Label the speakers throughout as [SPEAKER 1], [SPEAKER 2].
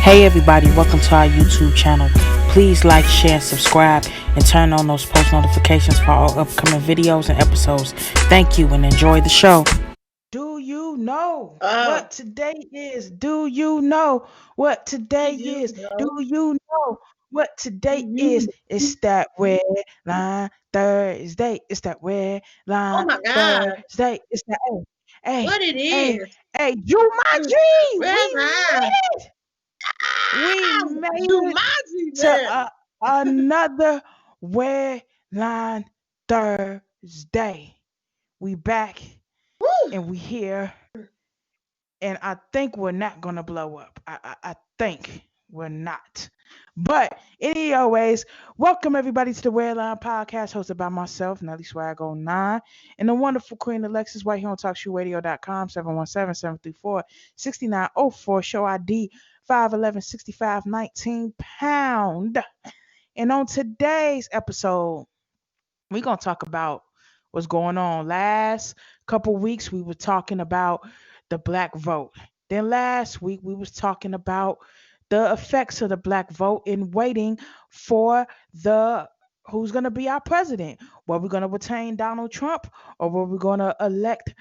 [SPEAKER 1] Hey everybody, welcome to our YouTube channel. Please like, share, subscribe, and turn on those post notifications for our upcoming videos and episodes. Thank you and enjoy the show. Do you know
[SPEAKER 2] Oh,
[SPEAKER 1] what today is? Do you know what
[SPEAKER 2] do
[SPEAKER 1] today
[SPEAKER 2] you
[SPEAKER 1] is? Do
[SPEAKER 2] know?
[SPEAKER 1] you know what
[SPEAKER 2] Do
[SPEAKER 1] today
[SPEAKER 2] you
[SPEAKER 1] is?
[SPEAKER 2] know?
[SPEAKER 1] It's that red line Thursday. It's that red
[SPEAKER 2] Oh
[SPEAKER 1] line
[SPEAKER 2] my God,
[SPEAKER 1] Thursday. It's that hey,
[SPEAKER 2] what it
[SPEAKER 1] hey,
[SPEAKER 2] is?
[SPEAKER 1] hey, Jumanji!
[SPEAKER 2] Red
[SPEAKER 1] We
[SPEAKER 2] line.
[SPEAKER 1] made it! We
[SPEAKER 2] Ah,
[SPEAKER 1] made it
[SPEAKER 2] Jumanji,
[SPEAKER 1] to
[SPEAKER 2] man.
[SPEAKER 1] another red line Thursday. We back
[SPEAKER 2] Woo.
[SPEAKER 1] and we here, and I think we're not gonna blow up. I think we're not. But anyways, welcome everybody to the Red Line Podcast, hosted by myself, Nelly Swag09, and the wonderful Queen Alexis, right here on TalkShoeRadio.com, 717-734-6904, show ID 5'11", 65'19". And on today's episode, we're gonna talk about what's going on. Last couple weeks we were talking about the black vote. Then last week we was talking about the effects of the black vote in waiting for the who's gonna be our president. Were we gonna retain Donald Trump, or were we gonna elect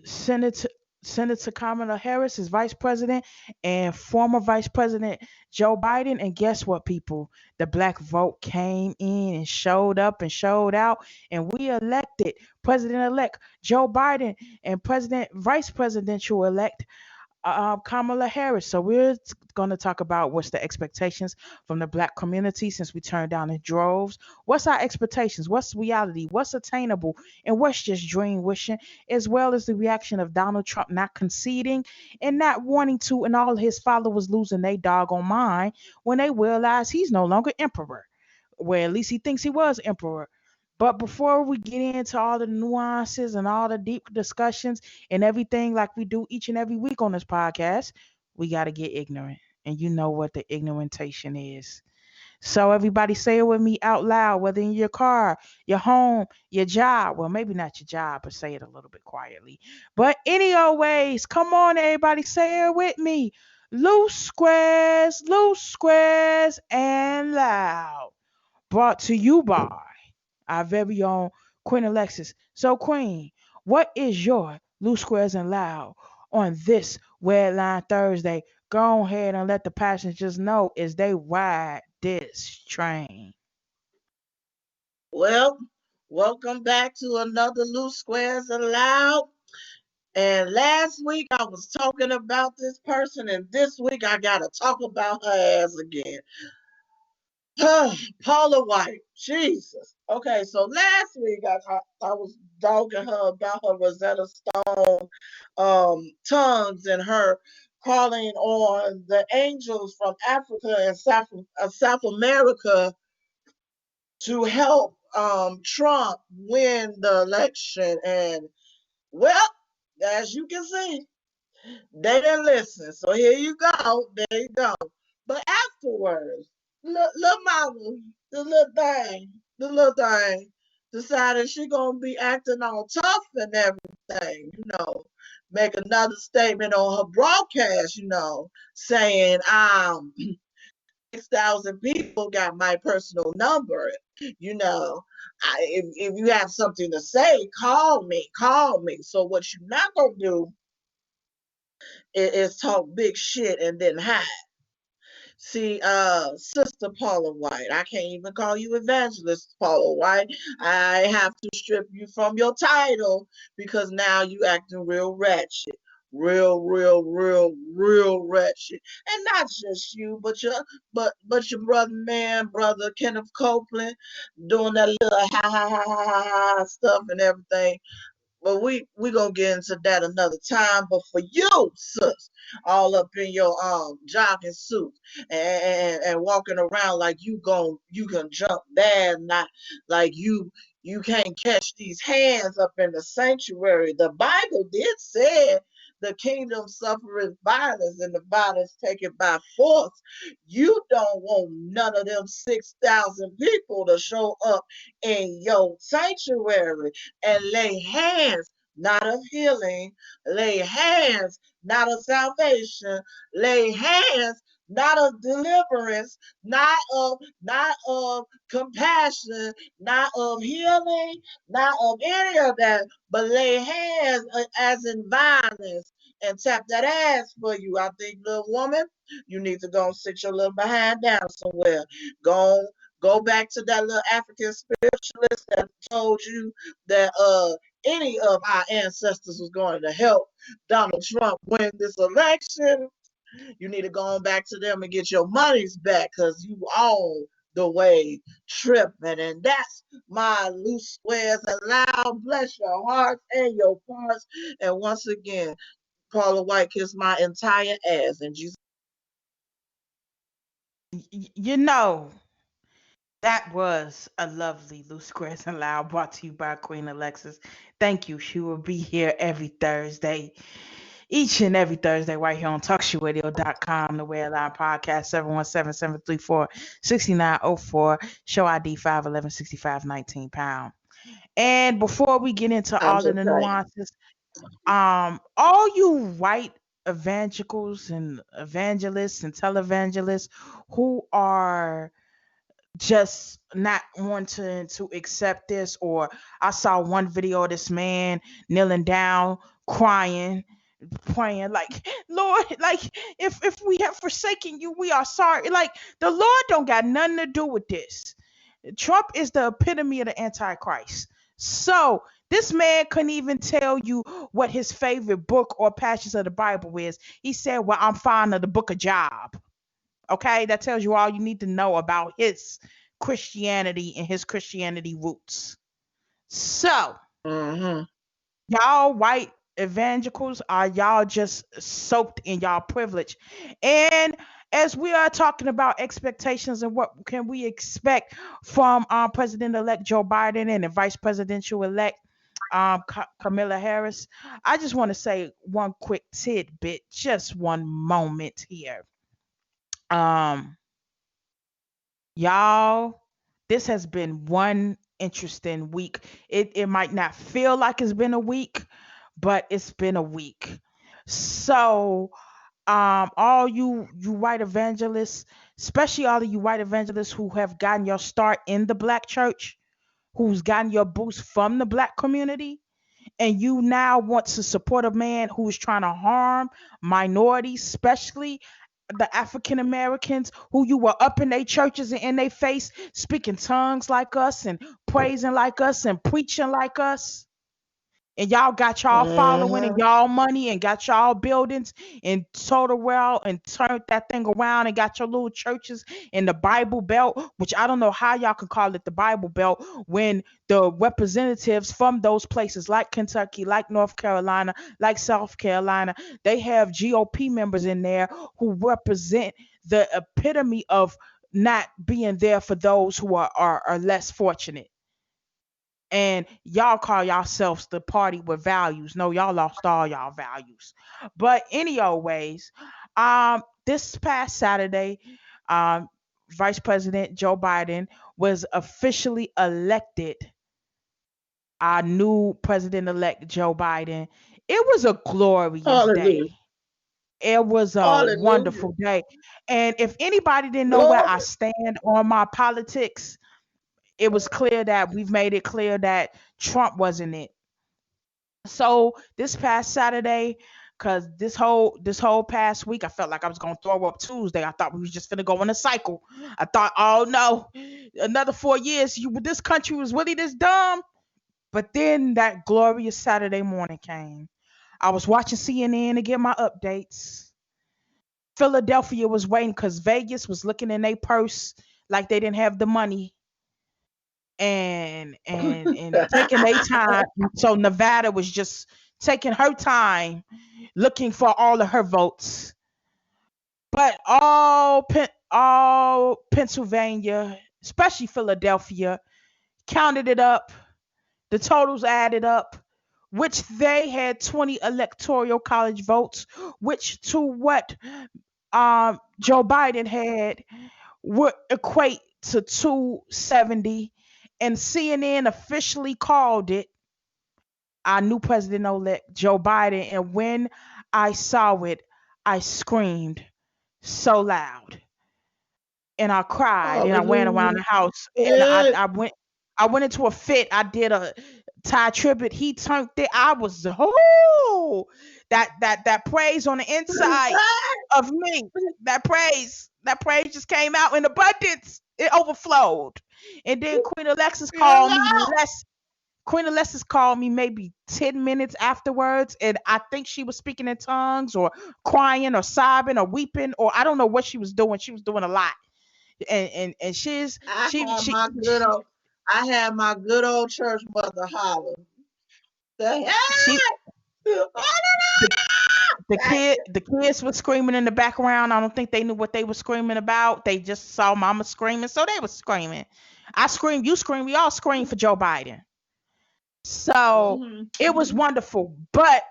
[SPEAKER 1] Senator Senator Kamala Harris is vice president and former vice president Joe Biden. And guess what, people? The black vote came in and showed up and showed out, and we elected President elect Joe Biden and President Vice Presidential elect Kamala Harris. So we're going to talk about what's the expectations from the black community since we turned down in droves. What's our expectations? What's reality? What's attainable? And what's just dream wishing? As well as the reaction of Donald Trump not conceding and not wanting to, and all his followers losing their doggone mind when they realize he's no longer emperor. Well, at least he thinks he was emperor. But before we get into all the nuances and all the deep discussions and everything like we do each and every week on this podcast, we got to get ignorant. And you know what the ignorantation is. So everybody say it with me out loud, whether in your car, your home, your job. Well, maybe not your job, but say it a little bit quietly. But any old ways, come on, everybody, say it with me. Loose squares, and loud. Brought to you by our very own Queen Alexis. So, Queen, what is your loose squares and loud on this Red Line Thursday? Go ahead and let the passengers know as they ride this train.
[SPEAKER 2] Well, welcome back to another Loose Squares Allowed. And last week I was talking about this person, and this week I gotta talk about her ass again. Paula White, Jesus. Okay, so last week I was dogging her about her Rosetta Stone tongues and her calling on the angels from Africa and South America to help Trump win the election. And well, as you can see, they didn't listen. So here you go. There you go. But afterwards, little mama, the little thing, decided she gonna be acting all tough and everything, make another statement on her broadcast, saying 6,000 people got my personal number. If you have something to say, call me, call me. So what you're not gonna do is talk big shit and then hide. See, Sister Paula White, I can't even call you Evangelist Paula White. I have to strip you from your title because now you acting real ratchet. Real ratchet. And not just you, but your brother Kenneth Copeland doing that little ha stuff and everything. But we gonna get into that another time. But for you, sis, all up in your jogging suit and walking around like you can jump there, not like you can't catch these hands up in the sanctuary. The Bible did say the kingdom suffereth violence and the violence taken by force. You don't want none of them 6,000 people to show up in your sanctuary and lay hands, not of healing, lay hands, not of salvation, lay hands, not of deliverance, not of compassion, not of healing, not of any of that, but lay hands as in violence and tap that ass for you. I think, little woman, you need to go and sit your little behind down somewhere. Go go back to that little African spiritualist that told you that any of our ancestors was going to help Donald Trump win this election. You need to go on back to them and get your monies back because you all the way tripping. And that's my loose squares and loud. Bless your hearts and your parts. And once again, Paula White kissed my entire ass. And Jesus.
[SPEAKER 1] You know, that was a lovely Loose Squares and Loud brought to you by Queen Alexis. Thank you. She will be here every Thursday, each and every Thursday, right here on TalkShoeRadio.com, the RedLine Podcast, 717-734-6904, show ID 511-65-19 pound. And before we get into
[SPEAKER 2] I'm
[SPEAKER 1] all of
[SPEAKER 2] just
[SPEAKER 1] the
[SPEAKER 2] saying.
[SPEAKER 1] nuances, all you white evangelicals and evangelists and televangelists who are just not wanting to accept this, or I saw one video of this man kneeling down crying, praying like, Lord, like, if we have forsaken you, we are sorry. Like, the Lord don't got nothing to do with this. Trump is the epitome of the Antichrist. So this man couldn't even tell you what his favorite book or passage of the Bible is. He said, well, I'm fond of the book of Job. Okay, that tells you all you need to know about his Christianity and his Christianity roots. So,
[SPEAKER 2] Mm-hmm.
[SPEAKER 1] y'all white evangelicals, are y'all just soaked in y'all privilege? And as we are talking about expectations and what can we expect from President-elect Joe Biden and the Vice Presidential-elect Kamala Harris, I just want to say one quick tidbit, just one moment here. Um, Y'all, this has been one interesting week. It might not feel like it's been a week, but it's been a week. So, all you white evangelists, especially all of you white evangelists who have gotten your start in the black church, who's gotten your boost from the black community, and you now want to support a man who's trying to harm minorities, especially the African Americans, who you were up in their churches and in their face speaking tongues like us and praising like us and preaching like us, and y'all got y'all following and
[SPEAKER 2] Mm-hmm.
[SPEAKER 1] y'all money and got y'all buildings and total well and turned that thing around and got your little churches in the Bible Belt, which I don't know how y'all can call it the Bible Belt when the representatives from those places like Kentucky, like North Carolina, like South Carolina, they have GOP members in there who represent the epitome of not being there for those who are less fortunate, and y'all call yourselves the party with values. No, y'all lost all y'all values. But anyways, this past Saturday, um, Vice President Joe Biden was officially elected. Our new president-elect Joe Biden. It was a glorious
[SPEAKER 2] Hallelujah.
[SPEAKER 1] day. It was a
[SPEAKER 2] Hallelujah.
[SPEAKER 1] wonderful day. And if anybody didn't know where I
[SPEAKER 2] Glory.
[SPEAKER 1] stand on my politics, it was clear that we've made it clear that Trump wasn't it. So this past Saturday, cause this whole past week, I felt like I was gonna throw up Tuesday. I thought we was just gonna go in a cycle. I thought, oh no, another 4 years, this country was really this dumb. But then that glorious Saturday morning came. I was watching CNN to get my updates. Philadelphia was waiting because Vegas was looking in their purse like they didn't have the money and taking their time. So Nevada was just taking her time looking for all of her votes. But all Pennsylvania, especially Philadelphia, counted it up. The totals added up, which they had 20 electoral college votes, which to what Joe Biden had would equate to 270, and CNN officially called it our new president-elect Joe Biden. And when I saw it, I screamed, so loud, and I cried and I ran around
[SPEAKER 2] Hallelujah.
[SPEAKER 1] the house and
[SPEAKER 2] Yeah.
[SPEAKER 1] I went into a fit. I did a Ty Tribbett. He turned it. I was oh that praise on the inside of me. That praise just came out in abundance. It overflowed. And then
[SPEAKER 2] Hello.
[SPEAKER 1] Queen Alexis called me maybe 10 minutes afterwards, and I think she was speaking in tongues or crying or sobbing or weeping, or I don't know what she was doing. She was doing a lot. And
[SPEAKER 2] I had my good old I had my good old church mother holler. The
[SPEAKER 1] she
[SPEAKER 2] hell?
[SPEAKER 1] the
[SPEAKER 2] Thank you.
[SPEAKER 1] the kids were screaming in the background. I don't think they knew what they were screaming about. They just saw mama screaming, so they were screaming. I screamed, you screamed, we all screamed for Joe Biden. So
[SPEAKER 2] Hmm.
[SPEAKER 1] it was wonderful. But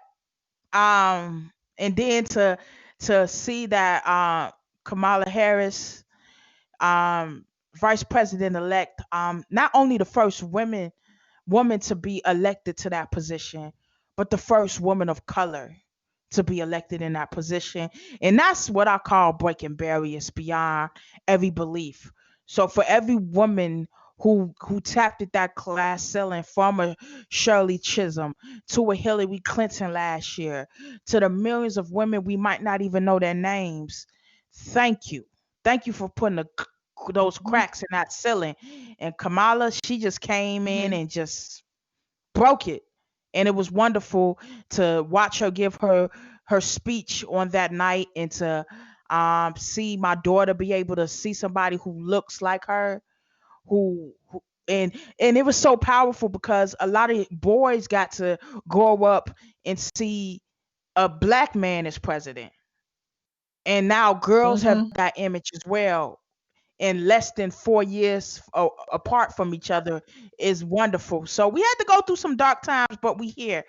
[SPEAKER 1] and then to see that Kamala Harris, um vice president elect, not only the first woman to be elected to that position, but the first woman of color to be elected in that position. And that's what I call breaking barriers beyond every belief. So for every woman who tapped at that class ceiling, from a Shirley Chisholm to a Hillary Clinton last year, to the millions of women we might not even know their names, thank you. Thank you for putting those cracks in that ceiling. And Kamala, she just came in
[SPEAKER 2] Hmm.
[SPEAKER 1] and just broke it. And it was wonderful to watch her give her speech on that night, and to see my daughter be able to see somebody who looks like her, who and it was so powerful because a lot of boys got to grow up and see a black man as president, and now girls have
[SPEAKER 2] Hmm.
[SPEAKER 1] that image as well in less than 4 years apart from each other is wonderful. So we had to go through some dark times, but we here.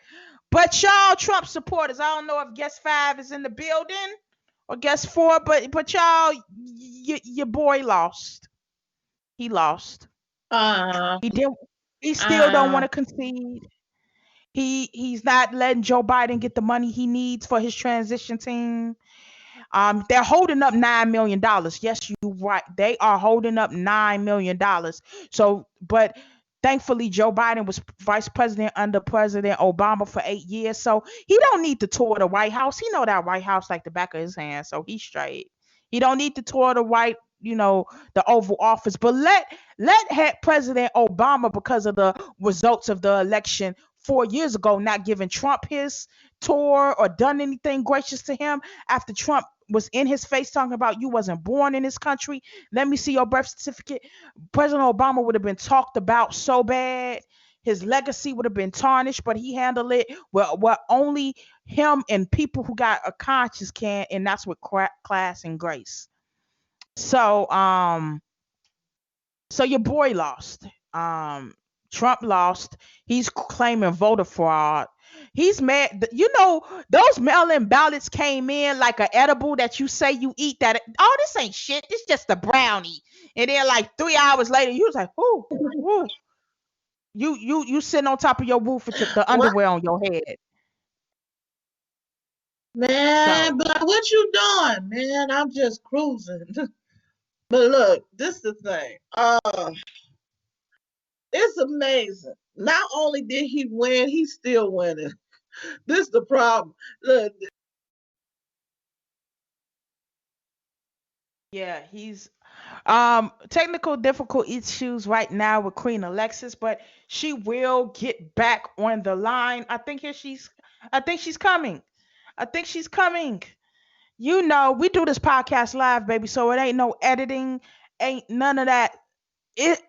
[SPEAKER 1] But y'all Trump supporters, I don't know if guest five is in the building or guest four, but y'all, your boy lost. He lost.
[SPEAKER 2] Uh,
[SPEAKER 1] He didn't. He still don't want
[SPEAKER 2] uh,
[SPEAKER 1] to concede. He's not letting Joe Biden get the money he needs for his transition team. They're holding up $9 million. Yes, you right. They are holding up $9 million. So, but thankfully, Joe Biden was vice president under President Obama for 8 years, so he don't need to tour the White House. He know that White House like the back of his hand, so he's straight. He don't need to tour the the Oval Office. But let President Obama, because of the results of the election 4 years ago, not giving Trump his tour or done anything gracious to him after Trump was in his face talking about you wasn't born in this country. Let me see your birth certificate. President Obama would have been talked about so bad. His legacy would have been tarnished, but he handled it well only him and people who got a conscience can, and that's with class and grace. So so your boy lost. Um, Trump lost. He's claiming voter fraud. He's mad. Those mail-in ballots came in like an edible that you say you eat. That oh, this ain't shit. This just a brownie. And then like 3 hours later, you was like, whoo, whoo. You sitting on top of your roof with the
[SPEAKER 2] what?
[SPEAKER 1] underwear on your head.
[SPEAKER 2] Man,
[SPEAKER 1] So
[SPEAKER 2] but what you doing, man? I'm just cruising. But look, this is the thing. It's amazing. Not only did he win, he's still winning. This is the problem. Look,
[SPEAKER 1] yeah, he's technical difficult issues right now with Queen Alexis, but she will get back on the line. I think she's coming. I think she's coming. We do this podcast live, baby, so it ain't no editing, ain't none of that. It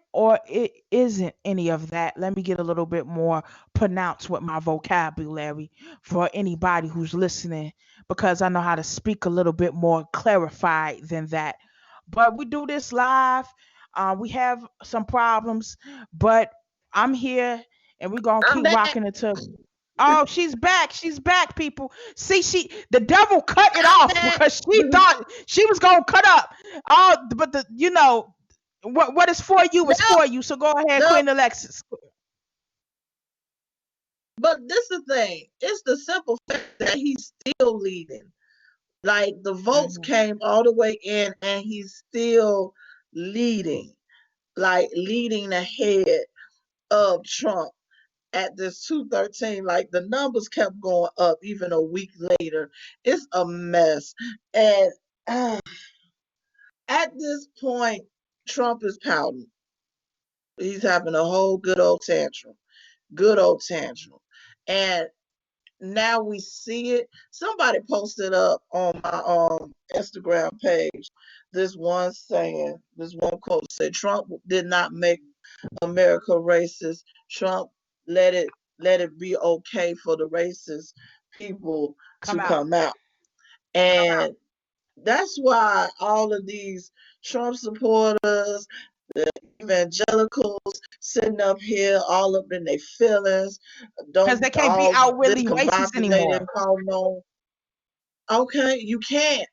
[SPEAKER 1] isn't any of that. Let me get a little bit more pronounced with my vocabulary for anybody who's listening, because I know how to speak a little bit more clarified than that. But we do this live. We have some problems, but I'm here, and we're gonna
[SPEAKER 2] I'm
[SPEAKER 1] keep
[SPEAKER 2] back.
[SPEAKER 1] rocking until. Oh, she's back. She's back, people. See, the devil cut it
[SPEAKER 2] I'm
[SPEAKER 1] off
[SPEAKER 2] back.
[SPEAKER 1] because she thought she was gonna cut up. Oh, but what is for you is
[SPEAKER 2] No,
[SPEAKER 1] for you. So go ahead,
[SPEAKER 2] no.
[SPEAKER 1] Queen Alexis.
[SPEAKER 2] But this is the thing. It's the simple fact that he's still leading. Like the votes
[SPEAKER 1] Mhm.
[SPEAKER 2] came all the way in, and he's still leading, like leading ahead of Trump at this 213. Like the numbers kept going up even a week later. It's a mess. And uh, at this point, Trump is pouting. He's having a whole good old tantrum. Good old tantrum. And now we see it. Somebody posted up on my Instagram page this one saying, this one quote said, Trump did not make America racist. Trump let it let it be okay for the racist people
[SPEAKER 1] Come
[SPEAKER 2] to
[SPEAKER 1] out.
[SPEAKER 2] come out. And that's why all of these Trump supporters, evangelicals sitting up here all up in their feelings,
[SPEAKER 1] Because
[SPEAKER 2] don't
[SPEAKER 1] they can't be
[SPEAKER 2] all
[SPEAKER 1] outwardly racist
[SPEAKER 2] discombobulated,
[SPEAKER 1] anymore.
[SPEAKER 2] calling on. Okay, you can't.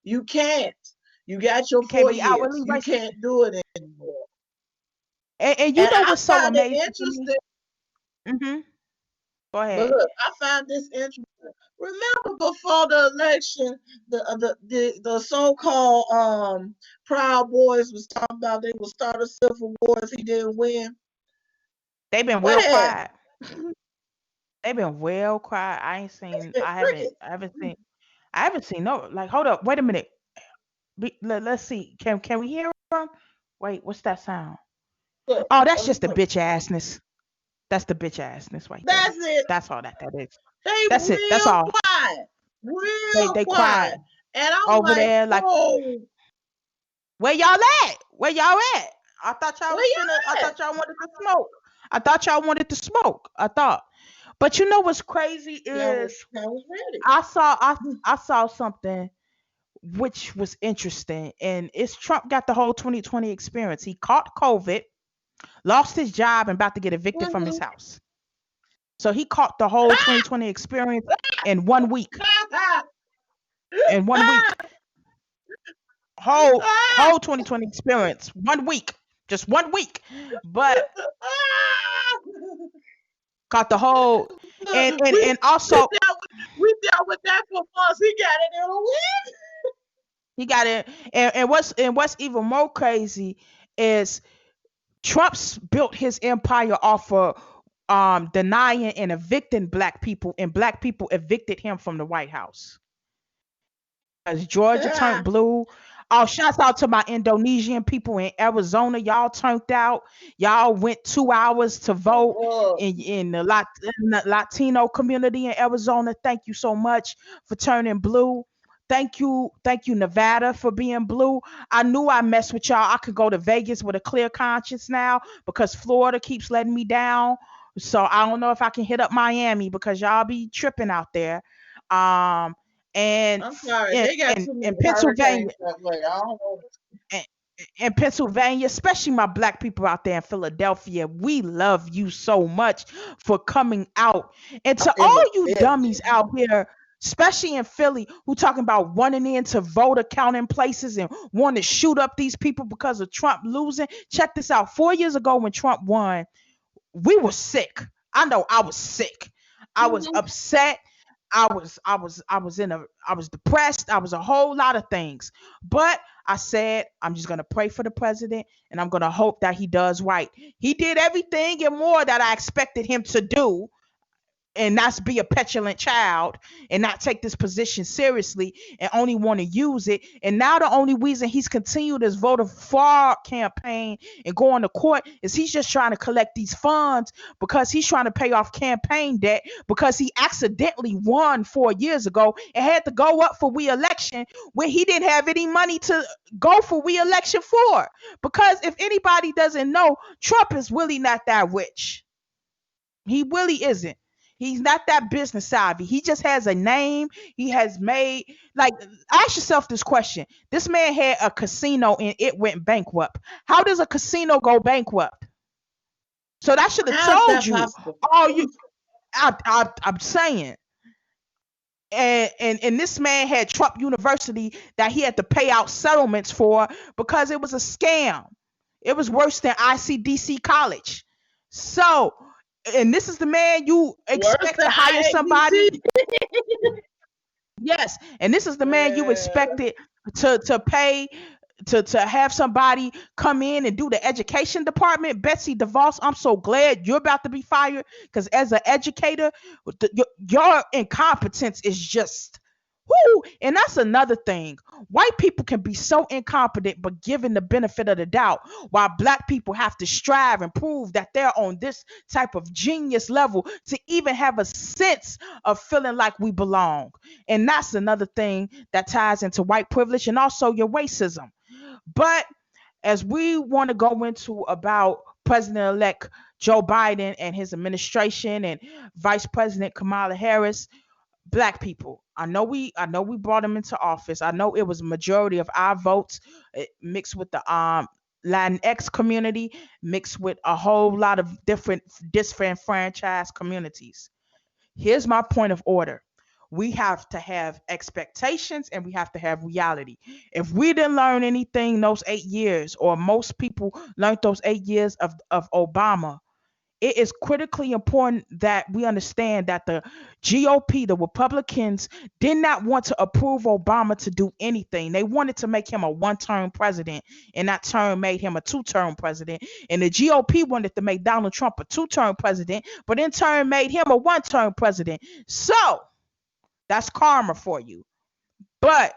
[SPEAKER 2] You can't. You got your
[SPEAKER 1] They can't
[SPEAKER 2] four
[SPEAKER 1] be outwardly
[SPEAKER 2] years. You
[SPEAKER 1] racist.
[SPEAKER 2] can't do it anymore.
[SPEAKER 1] And you
[SPEAKER 2] And
[SPEAKER 1] know
[SPEAKER 2] I
[SPEAKER 1] what's so
[SPEAKER 2] find it
[SPEAKER 1] amazing to me?
[SPEAKER 2] interesting.
[SPEAKER 1] Hmm. Go
[SPEAKER 2] But
[SPEAKER 1] ahead.
[SPEAKER 2] look, I find this interesting. Remember before the election, the so-called Proud Boys was talking about they would start a civil war if he didn't win.
[SPEAKER 1] They've been
[SPEAKER 2] What
[SPEAKER 1] well
[SPEAKER 2] happened?
[SPEAKER 1] quiet. They've been well quiet. I ain't seen. I haven't.
[SPEAKER 2] Crickets.
[SPEAKER 1] I haven't seen. I haven't seen no. Like, hold up. Wait a minute. Let's see. Can we hear them? Wait. What's that sound?
[SPEAKER 2] Look,
[SPEAKER 1] Oh, that's just the bitch assness. That's the bitch assness right there.
[SPEAKER 2] that's it.
[SPEAKER 1] That's all that is.
[SPEAKER 2] They
[SPEAKER 1] That's it. That's
[SPEAKER 2] real
[SPEAKER 1] all.
[SPEAKER 2] quiet, real
[SPEAKER 1] They quiet
[SPEAKER 2] quiet. And I'm
[SPEAKER 1] over
[SPEAKER 2] like,
[SPEAKER 1] there. Like,
[SPEAKER 2] oh,
[SPEAKER 1] where y'all at? Where y'all at? I thought y'all
[SPEAKER 2] where
[SPEAKER 1] was finna. I
[SPEAKER 2] you at?
[SPEAKER 1] thought y'all wanted to smoke. I thought y'all wanted to smoke. I thought. But you know what's crazy is
[SPEAKER 2] I was ready.
[SPEAKER 1] I saw I I saw something which was interesting, and it's Trump got the whole 2020 experience. He caught COVID, lost his job, and about to get evicted from his
[SPEAKER 2] Mm-hmm.
[SPEAKER 1] house. So he caught the whole 2020 experience in 1 week. In 1 week, whole 2020 experience, 1 week, just 1 week. But caught the whole,
[SPEAKER 2] Look,
[SPEAKER 1] and
[SPEAKER 2] we
[SPEAKER 1] and also
[SPEAKER 2] we dealt with that for months. He got it in a week.
[SPEAKER 1] he got it. And what's even more crazy is Trump's built his empire off of denying and evicting black people, and black people evicted him from the White House. As Georgia turned blue. Oh, shouts out to my Indonesian people in Arizona. Y'all turned out. Y'all went 2 hours to vote
[SPEAKER 2] Oh,
[SPEAKER 1] in the Latino community in Arizona. Thank you so much for turning blue. Thank you, Nevada, for being blue. I knew I messed with y'all. I could go to Vegas with a clear conscience now because Florida keeps letting me down. So I don't know if I can hit up Miami because y'all be tripping out there. Um, and
[SPEAKER 2] I'm sorry.
[SPEAKER 1] in
[SPEAKER 2] They got
[SPEAKER 1] in,
[SPEAKER 2] too many
[SPEAKER 1] in Pennsylvania,
[SPEAKER 2] hurricanes that way. I don't know.
[SPEAKER 1] in, in Pennsylvania, especially my black people out there in Philadelphia, we love you so much for coming out. And to
[SPEAKER 2] In
[SPEAKER 1] all
[SPEAKER 2] the
[SPEAKER 1] you dummies
[SPEAKER 2] building.
[SPEAKER 1] out here, especially in Philly, who talking about running into voter counting places and want to shoot up these people because of Trump losing. Check this out. 4 years ago when Trump won, we were sick. I know I was sick. I was
[SPEAKER 2] Mm-hmm.
[SPEAKER 1] upset. I was depressed. I was a whole lot of things. But I said I'm just gonna pray for the president and I'm gonna hope that he does right. He did everything and more that I expected him to do, and not be a petulant child and not take this position seriously and only want to use it. And now the only reason he's continued his voter fraud campaign and going to court is he's just trying to collect these funds because he's trying to pay off campaign debt because he accidentally won 4 years ago and had to go up for re-election when he didn't have any money to go for re-election for. Because if anybody doesn't know, Trump is really not that rich. He really isn't. He's not that business savvy. He just has a name. He has made, like, ask yourself this question. This man had a casino and it went bankrupt. How does a casino go bankrupt? So that should have
[SPEAKER 2] How's
[SPEAKER 1] told
[SPEAKER 2] that
[SPEAKER 1] you
[SPEAKER 2] possible?
[SPEAKER 1] all you I'm saying. And this man had Trump University that he had to pay out settlements for because it was a scam. It was worse than ICDC college. So, and this is the man you
[SPEAKER 2] Worse
[SPEAKER 1] expect
[SPEAKER 2] than
[SPEAKER 1] to hire somebody.
[SPEAKER 2] IABC.
[SPEAKER 1] Yes, and this is the man you
[SPEAKER 2] Man.
[SPEAKER 1] expected to pay to have somebody come in and do the education department. Betsy DeVos, I'm so glad you're about to be fired because as an educator, your incompetence is just whoo. And that's another thing. White people can be so incompetent, but given the benefit of the doubt, while black people have to strive and prove that they're on this type of genius level to even have a sense of feeling like we belong. And that's another thing that ties into white privilege and also your racism. But as we want to go into about President-elect Joe Biden and his administration and Vice President Kamala Harris, black people. I know we brought him into office. I know it was a majority of our votes mixed with the Latinx community, mixed with a whole lot of different disenfranchised communities. Here's my point of order. We have to have expectations and we have to have reality. If we didn't learn anything those 8 years, or most people learned those 8 years of Obama, it is critically important that we understand that the GOP, the Republicans, did not want to approve Obama to do anything. They wanted to make him a one-term president, and that term made him a two-term president. And the GOP wanted to make Donald Trump a two-term president, but in turn made him a one-term president. So that's karma for you. But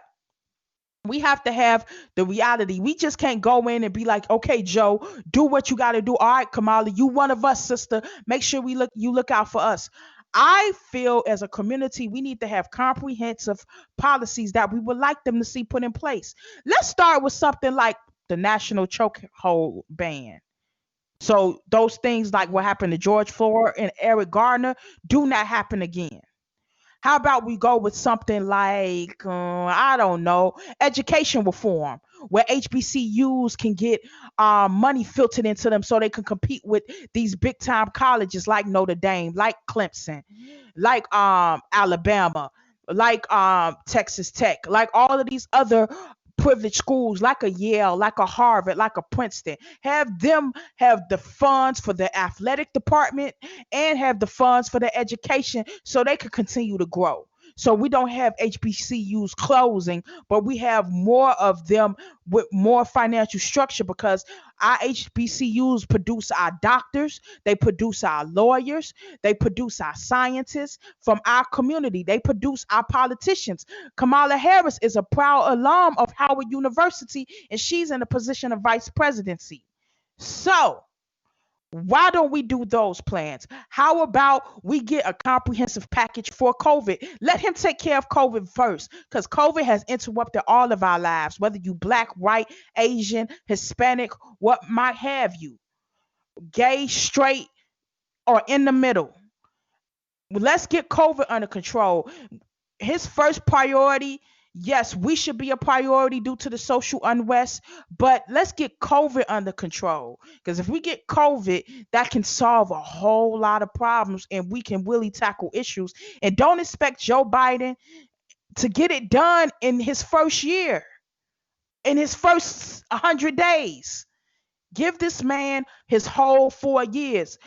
[SPEAKER 1] we have to have the reality. We just can't go in and be like, okay, Joe, do what you got to do. All right, Kamala, you one of us, sister. Make sure you look out for us. I feel as a community, we need to have comprehensive policies that we would like them to see put in place. Let's start with something like the national chokehold ban. So those things like what happened to George Floyd and Eric Garner do not happen again. How about we go with something like, I don't know, education reform, where HBCUs can get money filtered into them so they can compete with these big time colleges like Notre Dame, like Clemson, like Alabama, like Texas Tech, like all of these other privileged schools like a Yale, like a Harvard, like a Princeton. Have them have the funds for the athletic department and have the funds for the education so they can continue to grow. So we don't have HBCUs closing, but we have more of them with more financial structure because our HBCUs produce our doctors, they produce our lawyers, they produce our scientists from our community, they produce our politicians. Kamala Harris is a proud alum of Howard University and she's in a position of vice presidency. So, why don't we do those plans? How about we get a comprehensive package for COVID? Let him take care of COVID first because COVID has interrupted all of our lives, whether you black, white, Asian, Hispanic, what might have you, gay, straight, or in the middle. Let's get COVID under control. His first priority, yes, we should be a priority due to the social unrest, but let's get COVID under control. Because if we get COVID, that can solve a whole lot of problems and we can really tackle issues. And don't expect Joe Biden to get it done in his first year, in his first 100 days. Give this man his whole 4 years.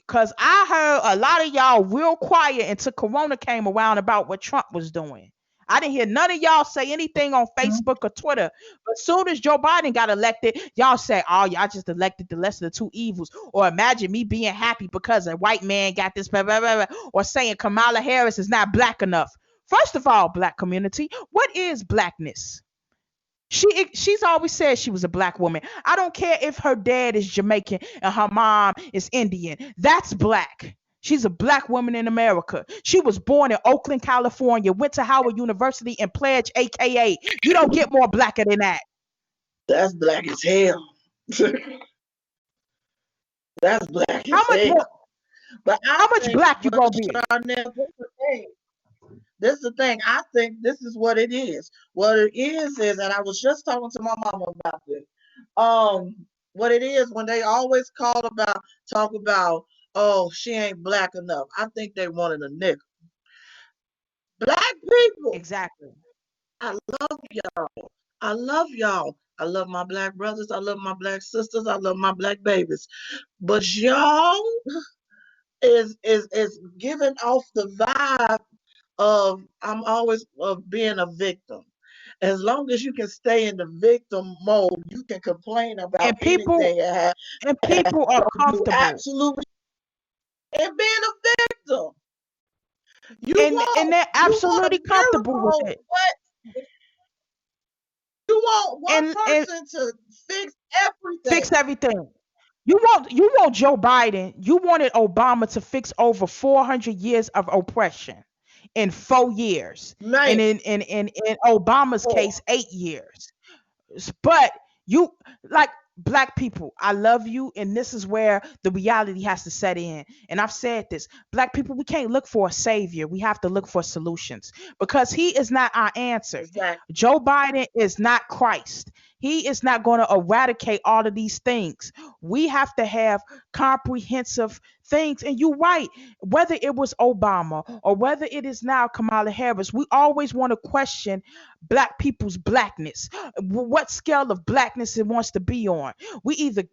[SPEAKER 1] Because I heard a lot of y'all real quiet until Corona came around about what Trump was doing. I didn't hear none of y'all say anything on Facebook or Twitter. But as soon as Joe Biden got elected, y'all say, oh, y'all just elected the lesser of the two evils. Or imagine me being happy because a white man got this, blah, blah, blah, blah. Or saying Kamala Harris is not black enough. First of all, black community, what is blackness? She's always said she was a black woman. I don't care if her dad is Jamaican and her mom is Indian. That's black. She's a black woman in America. She was born in Oakland, California, went to Howard University and pledged AKA. You don't get more blacker than that.
[SPEAKER 2] That's black as hell. That's black
[SPEAKER 1] How
[SPEAKER 2] as
[SPEAKER 1] much
[SPEAKER 2] hell. But I
[SPEAKER 1] how much
[SPEAKER 2] think,
[SPEAKER 1] black you
[SPEAKER 2] but
[SPEAKER 1] gonna be?
[SPEAKER 2] Charnel, this is the thing. This is the thing. I think this is what it is. What it is, and I was just talking to my mama about this. What it is when they always talk about, oh, she ain't black enough. I think they wanted a nigga. Black people,
[SPEAKER 1] Exactly.
[SPEAKER 2] I love y'all. I love y'all. I love my black brothers. I love my black sisters. I love my black babies. But y'all is giving off the vibe I'm always of being a victim. As long as you can stay in the victim mode, you can complain about
[SPEAKER 1] And
[SPEAKER 2] anything and
[SPEAKER 1] people are
[SPEAKER 2] do
[SPEAKER 1] comfortable.
[SPEAKER 2] absolutely and being a victim.
[SPEAKER 1] And they're
[SPEAKER 2] You want a
[SPEAKER 1] absolutely comfortable with
[SPEAKER 2] miracle,
[SPEAKER 1] it.
[SPEAKER 2] but you want one
[SPEAKER 1] And
[SPEAKER 2] person to fix
[SPEAKER 1] fix
[SPEAKER 2] everything.
[SPEAKER 1] everything. You want Joe Biden. You wanted Obama to fix over 400 years of oppression in 4 years,
[SPEAKER 2] Man,
[SPEAKER 1] and in Obama's
[SPEAKER 2] boy,
[SPEAKER 1] case, 8 years. But you, like, black people, I love you, and this is where the reality has to set in. And I've said this: black people, we can't look for a savior, we have to look for solutions, because he is not our answer.
[SPEAKER 2] exactly.
[SPEAKER 1] Joe Biden is not Christ. He is not going to eradicate all of these things. We have to have comprehensive things. And you're right, whether it was Obama or whether it is now Kamala Harris, we always want to question black people's blackness, what scale of blackness it wants to be on. We either,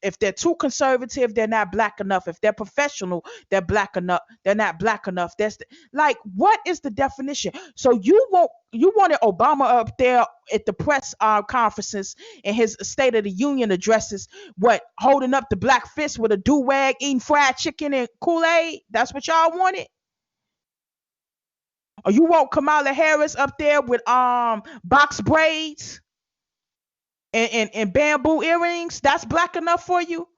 [SPEAKER 1] if they're too conservative, they're not black enough. If they're professional, they're black enough. They're not black enough. Like, what is the definition? So you wanted Obama up there at the press conferences and his State of the Union addresses, what, holding up the black fist with a do rag, eating fried chicken and Kool Aid? That's what y'all wanted. Or you want Kamala Harris up there with box braids and bamboo earrings? That's black enough for you?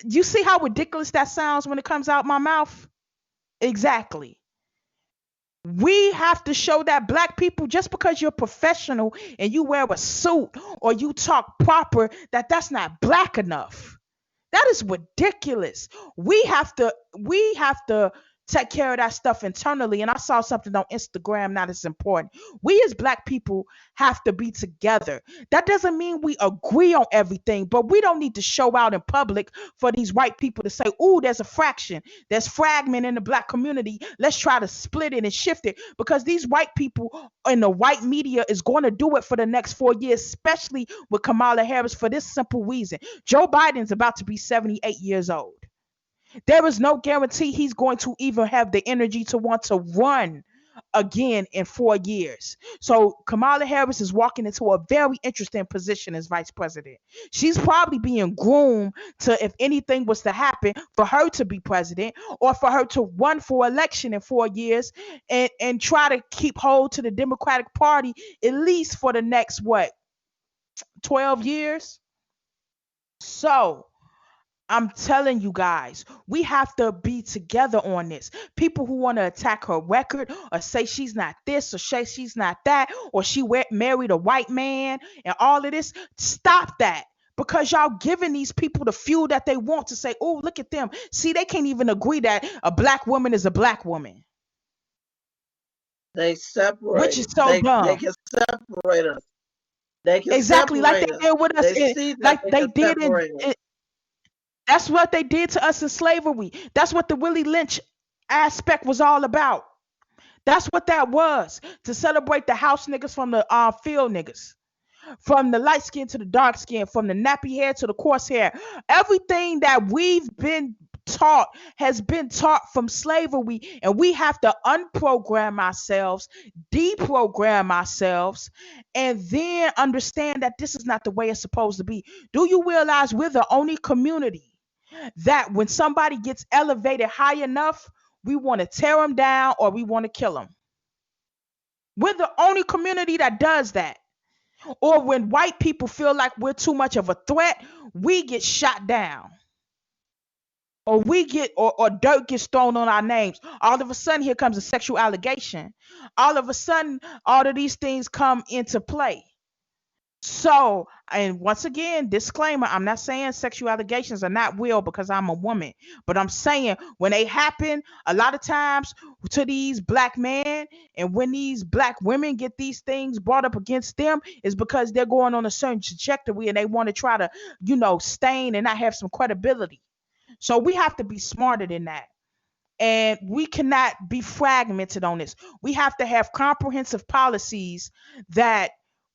[SPEAKER 1] You see how ridiculous that sounds when it comes out my mouth? Exactly. We have to show that black people, just because you're professional and you wear a suit or you talk proper, that's not black enough. That is ridiculous. We have to take care of that stuff internally. And I saw something on Instagram now that's important. We as black people have to be together. That doesn't mean we agree on everything, but we don't need to show out in public for these white people to say, "Ooh, there's a fraction, there's fragment in the black community. Let's try to split it and shift it." Because these white people in the white media is going to do it for the next 4 years, especially with Kamala Harris, for this simple reason: Joe Biden's about to be 78 years old. There is no guarantee he's going to even have the energy to want to run again in 4 years. So Kamala Harris is walking into a very interesting position as vice president. She's probably being groomed to, if anything was to happen, for her to be president, or for her to run for election in 4 years and try to keep hold to the Democratic Party at least for the next, what, 12 years. So I'm telling you guys, we have to be together on this. People who want to attack her record or say she's not this or say she's not that, or married a white man and all of this, stop that. Because y'all giving these people the fuel that they want to say, "Oh, look at them. See, they can't even agree that a black woman is a black woman,"
[SPEAKER 2] They
[SPEAKER 1] which
[SPEAKER 2] separate
[SPEAKER 1] is
[SPEAKER 2] us.
[SPEAKER 1] so
[SPEAKER 2] They
[SPEAKER 1] dumb.
[SPEAKER 2] can separate us. They can
[SPEAKER 1] Exactly, like they
[SPEAKER 2] separate us.
[SPEAKER 1] did with us,
[SPEAKER 2] They see that
[SPEAKER 1] like
[SPEAKER 2] they
[SPEAKER 1] they
[SPEAKER 2] can
[SPEAKER 1] did
[SPEAKER 2] separate us.
[SPEAKER 1] that's what they did to us in slavery. That's what the Willie Lynch aspect was all about. That's what that was, to celebrate the house niggas from the field niggas, from the light skin to the dark skin, from the nappy hair to the coarse hair. Everything that we've been taught has been taught from slavery, and we have to unprogram ourselves, deprogram ourselves, and then understand that this is not the way it's supposed to be. Do you realize we're the only community that when somebody gets elevated high enough, we want to tear them down or we want to kill them? We're the only community that does that. Or when white people feel like we're too much of a threat, we get shot down. Or or dirt gets thrown on our names. All of a sudden, here comes a sexual allegation. All of a sudden, all of these things come into play. So, and once again, disclaimer: I'm not saying sexual allegations are not real because I'm a woman, but I'm saying when they happen, a lot of times to these black men, and when these black women get these things brought up against them, is because they're going on a certain trajectory and they want to try to, stain and not have some credibility. So we have to be smarter than that. And we cannot be fragmented on this. We have to have comprehensive policies that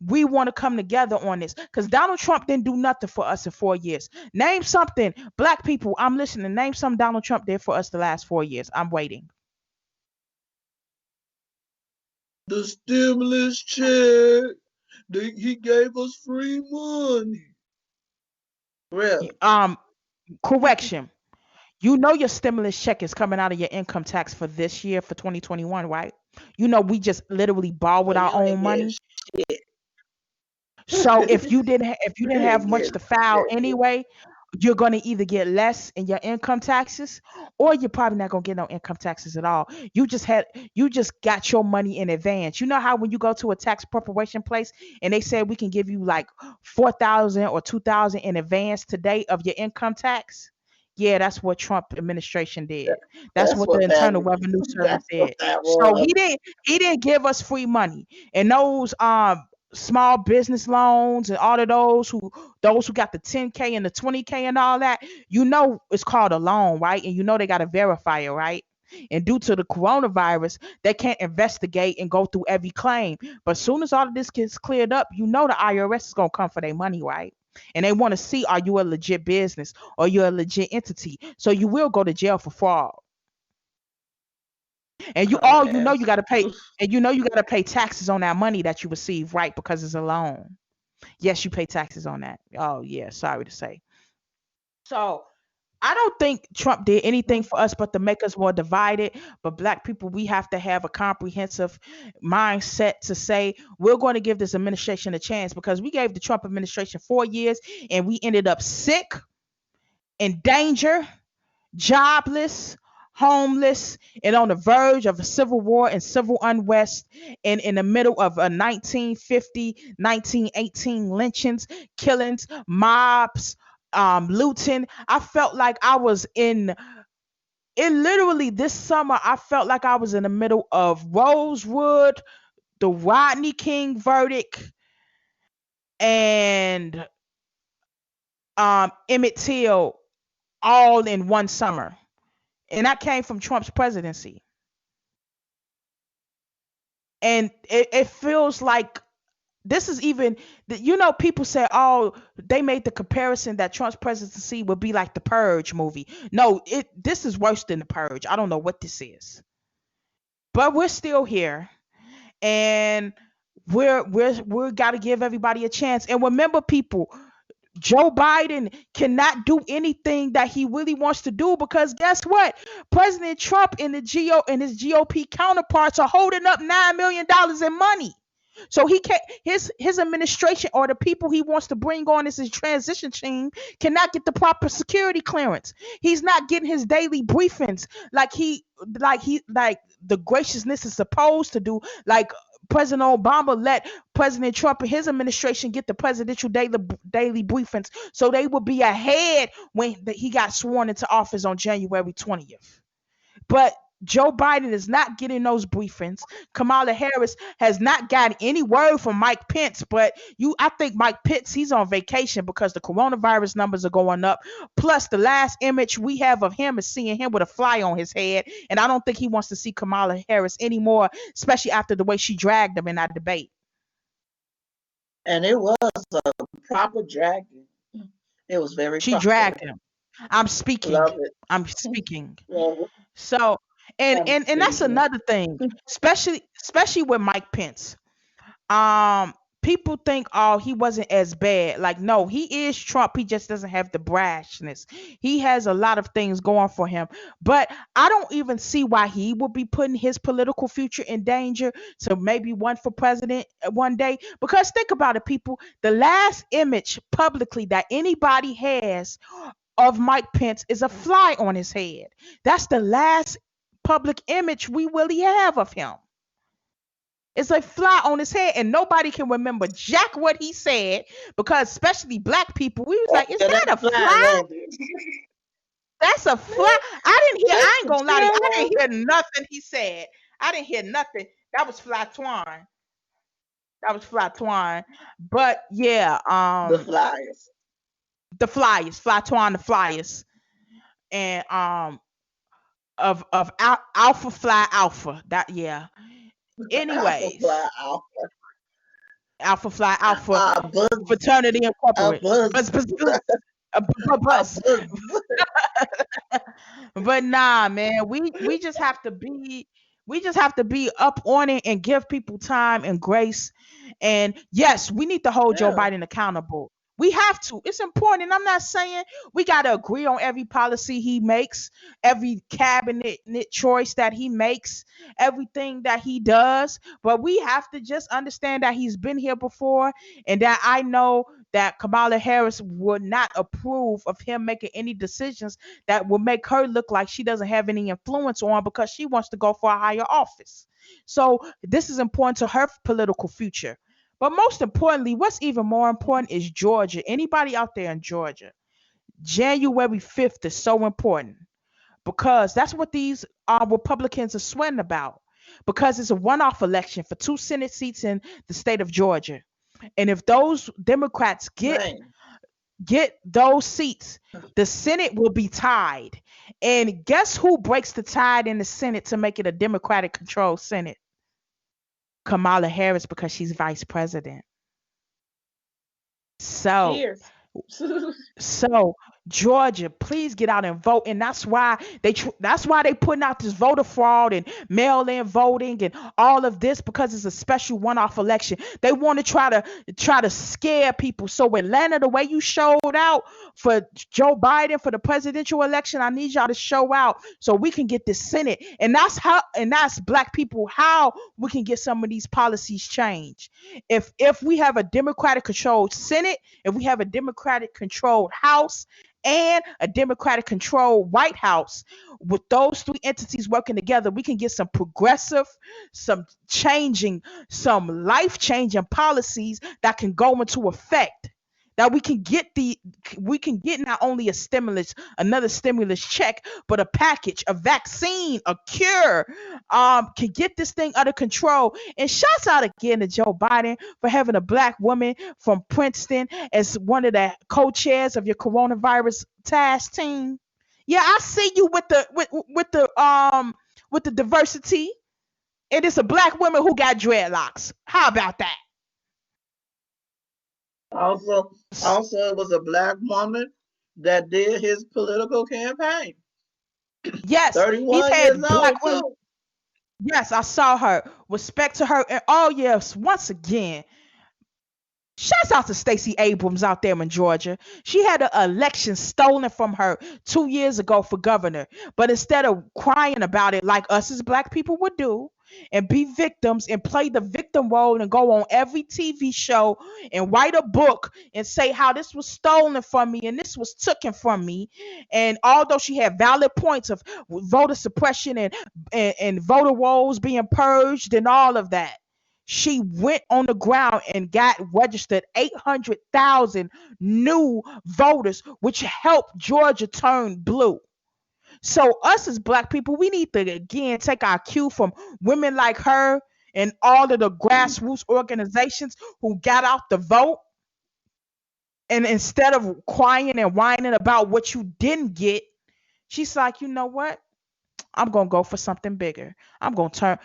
[SPEAKER 1] we want to come together on this, because Donald Trump didn't do nothing for us in 4 years. Name something, black people, I'm listening. Name something Donald Trump did for us the last 4 years. I'm waiting.
[SPEAKER 2] The stimulus check. He gave us free money. Really?
[SPEAKER 1] Um, correction. You know your stimulus check is coming out of your income tax for this year for 2021, right? You know we just literally borrowed
[SPEAKER 2] Well,
[SPEAKER 1] our
[SPEAKER 2] you
[SPEAKER 1] own
[SPEAKER 2] ain't getting
[SPEAKER 1] money.
[SPEAKER 2] shit.
[SPEAKER 1] So if you
[SPEAKER 2] You
[SPEAKER 1] didn't have
[SPEAKER 2] ain't
[SPEAKER 1] much
[SPEAKER 2] getting
[SPEAKER 1] to file
[SPEAKER 2] shit.
[SPEAKER 1] anyway, you're gonna either get less in your income taxes, or you're probably not gonna get no income taxes at all. You just got your money in advance. You know how when you go to a tax preparation place and they say we can give you like 4,000 or 2,000 in advance today of your income tax? Yeah, that's what Trump administration did. That's
[SPEAKER 2] That's
[SPEAKER 1] what the
[SPEAKER 2] what that.
[SPEAKER 1] Internal Revenue Service
[SPEAKER 2] That's what
[SPEAKER 1] did.
[SPEAKER 2] that
[SPEAKER 1] So
[SPEAKER 2] was.
[SPEAKER 1] he didn't give us free money. And those small business loans and all of those who got the 10K and the 20K and all that, you know it's called a loan, right? And you know they got to verify it, right? And due to the coronavirus, they can't investigate and go through every claim. But as soon as all of this gets cleared up, you know the IRS is gonna come for their money, right? And they want to see, are you a legit business or you're a legit entity? So you will go to jail for fraud. And you all you know you
[SPEAKER 2] Dumbass.
[SPEAKER 1] got to pay, and you know you got to pay taxes on that money that you receive, right? Because it's a loan. Yes, you pay taxes on that. Oh yeah, sorry to say. So I don't think Trump did anything for us but to make us more divided. But black people, we have to have a comprehensive mindset to say we're going to give this administration a chance, because we gave the Trump administration 4 years and we ended up sick, in danger, jobless, homeless, and on the verge of a civil war and civil unrest, and in the middle of a 1950, 1918 lynchings, killings, mobs, looting. I felt like I was in it literally this summer. I felt like I was in the middle of Rosewood, the Rodney King verdict, and Emmett Till, all in one summer. And that came from Trump's presidency. And it feels like this is even, people say, oh, they made the comparison that Trump's presidency would be like the Purge movie. No, this is worse than the Purge. I don't know what this is, but we're still here, and we're got to give everybody a chance. And remember, people, Joe Biden cannot do anything that he really wants to do, because guess what? President Trump and his GOP counterparts are holding up $9 million in money. So he can't, his administration or the people he wants to bring on as his transition team cannot get the proper security clearance. He's not getting his daily briefings like the graciousness is supposed to do. Like President Obama let President Trump and his administration get the presidential daily briefings, so they would be ahead when he got sworn into office on January 20th. But Joe Biden is not getting those briefings. Kamala Harris has not gotten any word from Mike Pence, but I think Mike Pence, he's on vacation because the coronavirus numbers are going up. Plus, the last image we have of him is seeing him with a fly on his head, and I don't think he wants to see Kamala Harris anymore, especially after the way she dragged him in that debate.
[SPEAKER 2] And it was a proper dragging. It was very
[SPEAKER 1] She
[SPEAKER 2] proper.
[SPEAKER 1] dragged him. I'm speaking.
[SPEAKER 2] Love it.
[SPEAKER 1] I'm speaking.
[SPEAKER 2] Love it.
[SPEAKER 1] So,
[SPEAKER 2] I'm
[SPEAKER 1] and that's
[SPEAKER 2] speaking.
[SPEAKER 1] another thing, especially with Mike Pence. um People think, oh, he wasn't as bad. Like, no, he is Trump, he just doesn't have the brashness. He has a lot of things going for him, but I don't even see why he would be putting his political future in danger to maybe run for president one day. Because think about it, people, the last image publicly that anybody has of Mike Pence is a fly on his head. That's the last public image we really have of him. It's a fly on his head, and nobody can remember jack what he said, because especially black people, we was like, "Is
[SPEAKER 2] Yeah,
[SPEAKER 1] that
[SPEAKER 2] that's
[SPEAKER 1] a
[SPEAKER 2] flying,
[SPEAKER 1] fly?
[SPEAKER 2] ain't it?
[SPEAKER 1] That's a fly." I didn't hear.
[SPEAKER 2] That's
[SPEAKER 1] I ain't
[SPEAKER 2] the
[SPEAKER 1] gonna lie to you. I
[SPEAKER 2] fly.
[SPEAKER 1] didn't hear nothing he said. I didn't hear nothing. That was fly twine. That was fly twine. But yeah,
[SPEAKER 2] The flyers.
[SPEAKER 1] the flyers, fly twine, the flyers, and of alpha fly alpha. That, yeah.
[SPEAKER 2] Alpha
[SPEAKER 1] Anyways,
[SPEAKER 2] fly out.
[SPEAKER 1] alpha fly alpha
[SPEAKER 2] Buzz.
[SPEAKER 1] fraternity
[SPEAKER 2] A
[SPEAKER 1] incorporated. Buzz,
[SPEAKER 2] buzz.
[SPEAKER 1] buzz, buzz.
[SPEAKER 2] A
[SPEAKER 1] Buzz.
[SPEAKER 2] buzz.
[SPEAKER 1] But nah, man, we just have to be. We just have to be up on it and give people time and grace. And yes, we need to hold Joe
[SPEAKER 2] Yeah.
[SPEAKER 1] Biden accountable. We have to. It's important. I'm not saying we got to agree on every policy he makes, every cabinet choice that he makes, everything that he does, but we have to just understand that he's been here before, and that I know that Kamala Harris would not approve of him making any decisions that will make her look like she doesn't have any influence on, because she wants to go for a higher office. So this is important to her political future. But most importantly, what's even more important is Georgia. Anybody out there in Georgia, January 5th is so important, because that's what these Republicans are sweating about. Because it's a one-off election for two Senate seats in the state of Georgia, and if those Democrats
[SPEAKER 2] Man.
[SPEAKER 1] get those seats, the Senate will be tied. And guess who breaks the tide in the Senate to make it a Democratic controlled Senate? Kamala Harris, because she's vice president. So
[SPEAKER 2] Cheers.
[SPEAKER 1] So Georgia, please get out and vote, and that's why they putting out this voter fraud and mail-in voting and all of this, because it's a special one-off election. They want to try to scare people. So Atlanta, the way you showed out for Joe Biden for the presidential election, I need y'all to show out so we can get this Senate, and that's black people how we can get some of these policies changed. If we have a Democratic controlled Senate, if we have a Democratic controlled House and a Democratic controlled White House, with those three entities working together, we can get some progressive, some changing, some life changing policies that can go into effect. That we can get not only a stimulus, another stimulus check, but a package, a vaccine, a cure, can get this thing under control. And shouts out again to Joe Biden for having a black woman from Princeton as one of the co-chairs of your coronavirus task team. Yeah, I see you with the diversity. It is a black woman who got dreadlocks. How about that?
[SPEAKER 2] Also,
[SPEAKER 1] S-
[SPEAKER 2] also, it was a black woman that did his political campaign.
[SPEAKER 1] Yes, he's
[SPEAKER 2] 31 years
[SPEAKER 1] had black
[SPEAKER 2] old
[SPEAKER 1] women.
[SPEAKER 2] too.
[SPEAKER 1] Yes, I saw her. Respect to her. And oh yes, once again, shouts out to Stacey Abrams out there in Georgia. She had an election stolen from her 2 years ago for governor. But instead of crying about it like us as black people would do and be victims and play the victim role and go on every TV show and write a book and say how this was stolen from me and this was taken from me. And although she had valid points of voter suppression and voter rolls being purged and all of that, she went on the ground and got registered 800,000 new voters, which helped Georgia turn blue. So, us as black people, we need to again take our cue from women like her and all of the grassroots organizations who got out the vote. And instead of crying and whining about what you didn't get, she's like, you know what? I'm gonna go for something bigger. I'm gonna turn.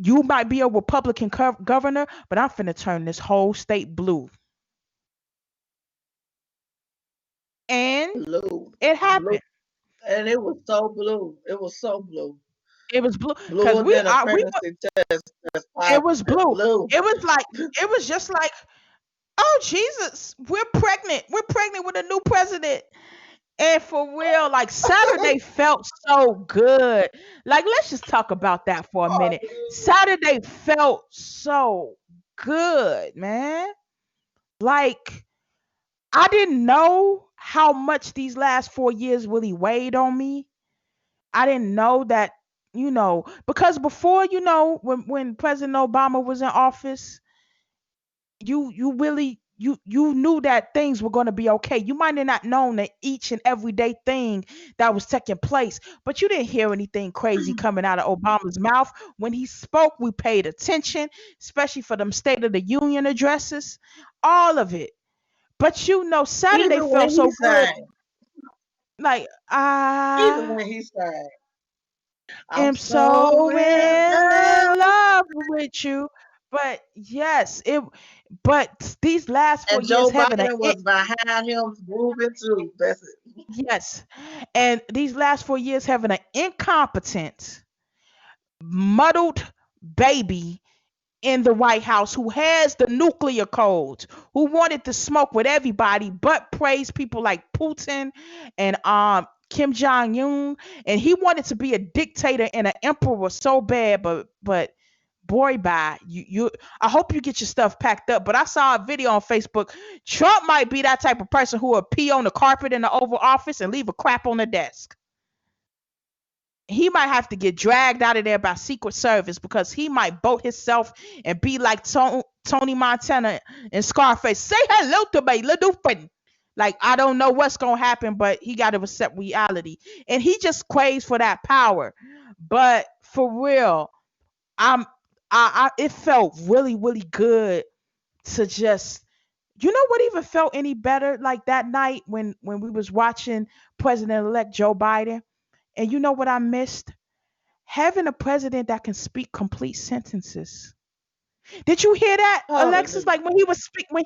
[SPEAKER 1] You might be a Republican governor, but I'm finna turn this whole state blue. And
[SPEAKER 2] Blue.
[SPEAKER 1] it
[SPEAKER 2] Blue.
[SPEAKER 1] happened.
[SPEAKER 2] And it was so blue. It was so blue.
[SPEAKER 1] It was blue because
[SPEAKER 2] Bluer than a
[SPEAKER 1] we
[SPEAKER 2] pregnancy test that's
[SPEAKER 1] it was
[SPEAKER 2] positive.
[SPEAKER 1] blue.
[SPEAKER 2] Blue.
[SPEAKER 1] It was like it was just like, oh Jesus, we're pregnant. We're pregnant with a new president. And for real, like Saturday felt so good. Like let's just talk about that for a minute. Saturday felt so good, man. Like I didn't know how much these last 4 years really weighed on me. I didn't know that, because before, when President Obama was in office, you really you knew that things were going to be okay. You might have not known that each and every day thing that was taking place, but you didn't hear anything crazy coming out of Obama's mouth. When he spoke, we paid attention, especially for them State of the Union addresses, all of it. But Saturday
[SPEAKER 2] Even when
[SPEAKER 1] felt
[SPEAKER 2] he
[SPEAKER 1] so good.
[SPEAKER 2] sang,
[SPEAKER 1] Like
[SPEAKER 2] even
[SPEAKER 1] I
[SPEAKER 2] when he sang, I'm
[SPEAKER 1] am
[SPEAKER 2] so
[SPEAKER 1] so
[SPEAKER 2] in
[SPEAKER 1] in
[SPEAKER 2] love.
[SPEAKER 1] love with you. But yes, but these last four
[SPEAKER 2] And
[SPEAKER 1] years
[SPEAKER 2] Joe
[SPEAKER 1] having
[SPEAKER 2] Biden was behind him moving too. That's it.
[SPEAKER 1] yes, and these last 4 years having an incompetent muddled baby in the White House who has the nuclear codes, who wanted to smoke with everybody, but praised people like Putin and Kim Jong Un, and he wanted to be a dictator and an emperor so bad, but boy, bye. You. I hope you get your stuff packed up. But I saw a video on Facebook. Trump might be that type of person who will pee on the carpet in the Oval Office and leave a crap on the desk. He might have to get dragged out of there by Secret Service because he might boat himself and be like Tony Montana and Scarface. Say hello to me, little friend. Like, I don't know what's gonna happen, but he got to accept reality, and he just craves for that power. But for real, I'm it felt really really good to just, you know what even felt any better like that night when we was watching President elect Joe Biden, and you know what I missed? Having a president that can speak complete sentences. Did you hear that, Alexis?
[SPEAKER 2] Hallelujah.
[SPEAKER 1] Like when he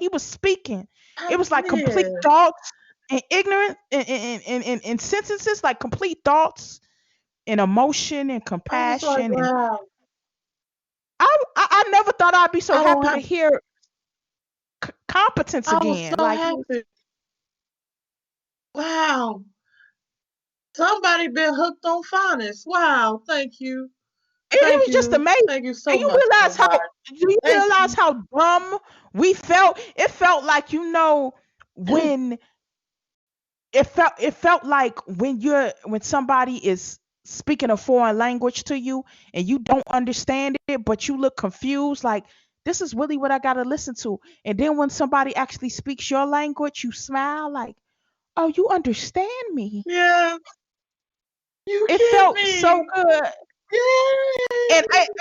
[SPEAKER 1] was speaking,
[SPEAKER 2] I
[SPEAKER 1] it was like complete
[SPEAKER 2] did.
[SPEAKER 1] thoughts and ignorant and sentences, like complete thoughts and emotion and
[SPEAKER 2] I was like,
[SPEAKER 1] compassion. And
[SPEAKER 2] wow.
[SPEAKER 1] I never thought I'd be so
[SPEAKER 2] I don't
[SPEAKER 1] happy to
[SPEAKER 2] have.
[SPEAKER 1] hear competence
[SPEAKER 2] I was
[SPEAKER 1] again.
[SPEAKER 2] so
[SPEAKER 1] Like
[SPEAKER 2] happy. Wow. Somebody been hooked on phonics. Wow. Thank you.
[SPEAKER 1] it
[SPEAKER 2] Thank
[SPEAKER 1] was just
[SPEAKER 2] you.
[SPEAKER 1] amazing.
[SPEAKER 2] Thank you
[SPEAKER 1] And
[SPEAKER 2] so
[SPEAKER 1] you
[SPEAKER 2] much,
[SPEAKER 1] realize how
[SPEAKER 2] somebody.
[SPEAKER 1] do you
[SPEAKER 2] Thank
[SPEAKER 1] realize
[SPEAKER 2] you.
[SPEAKER 1] how dumb we felt? It felt like, when it felt like when somebody is speaking a foreign language to you and you don't understand it, but you look confused, like this is really what I gotta listen to. And then when somebody actually speaks your language, you smile like, oh, you understand me.
[SPEAKER 2] Yeah. You
[SPEAKER 1] It
[SPEAKER 2] get
[SPEAKER 1] felt so
[SPEAKER 2] me.
[SPEAKER 1] good.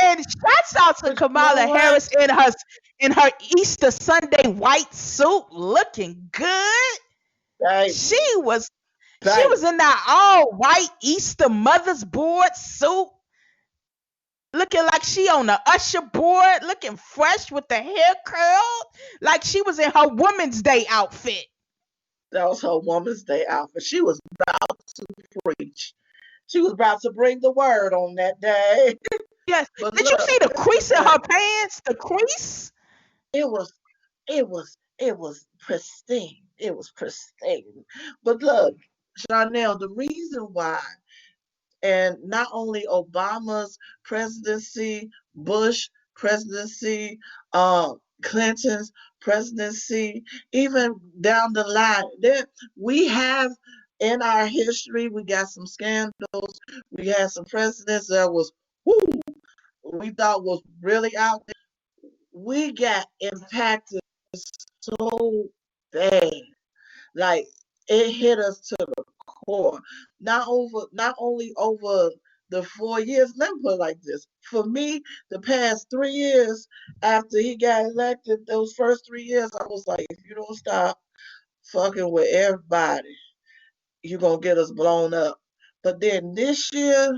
[SPEAKER 1] And shouts out to
[SPEAKER 2] But you know
[SPEAKER 1] Kamala
[SPEAKER 2] what?
[SPEAKER 1] Harris in her Easter Sunday white suit, looking good.
[SPEAKER 2] Baby,
[SPEAKER 1] She was she
[SPEAKER 2] baby.
[SPEAKER 1] was in that all white Easter Mother's Board suit, looking like she on the usher board, looking fresh with the hair curled, like she was in her Women's Day outfit.
[SPEAKER 2] That was her Woman's Day outfit. She was about to preach. She was about to bring the word on that day.
[SPEAKER 1] Yes.
[SPEAKER 2] But
[SPEAKER 1] Did you
[SPEAKER 2] look,
[SPEAKER 1] see the
[SPEAKER 2] this is the
[SPEAKER 1] crease in
[SPEAKER 2] thing.
[SPEAKER 1] her pants? The crease?
[SPEAKER 2] It was, it was pristine. It was pristine. But look, Chanel, the reason why, and not only Obama's presidency, Bush presidency, Clinton's presidency, even down the line, there we have in our history, we got some scandals. We had some presidents that was whoo, we thought was really out there. We got impacted so bad. Like it hit us to the core. Not only over the 4 years, let me put it like this. For me, the past 3 years after he got elected, those first 3 years, I was like, if you don't stop fucking with everybody, you're gonna get us blown up. But then this year,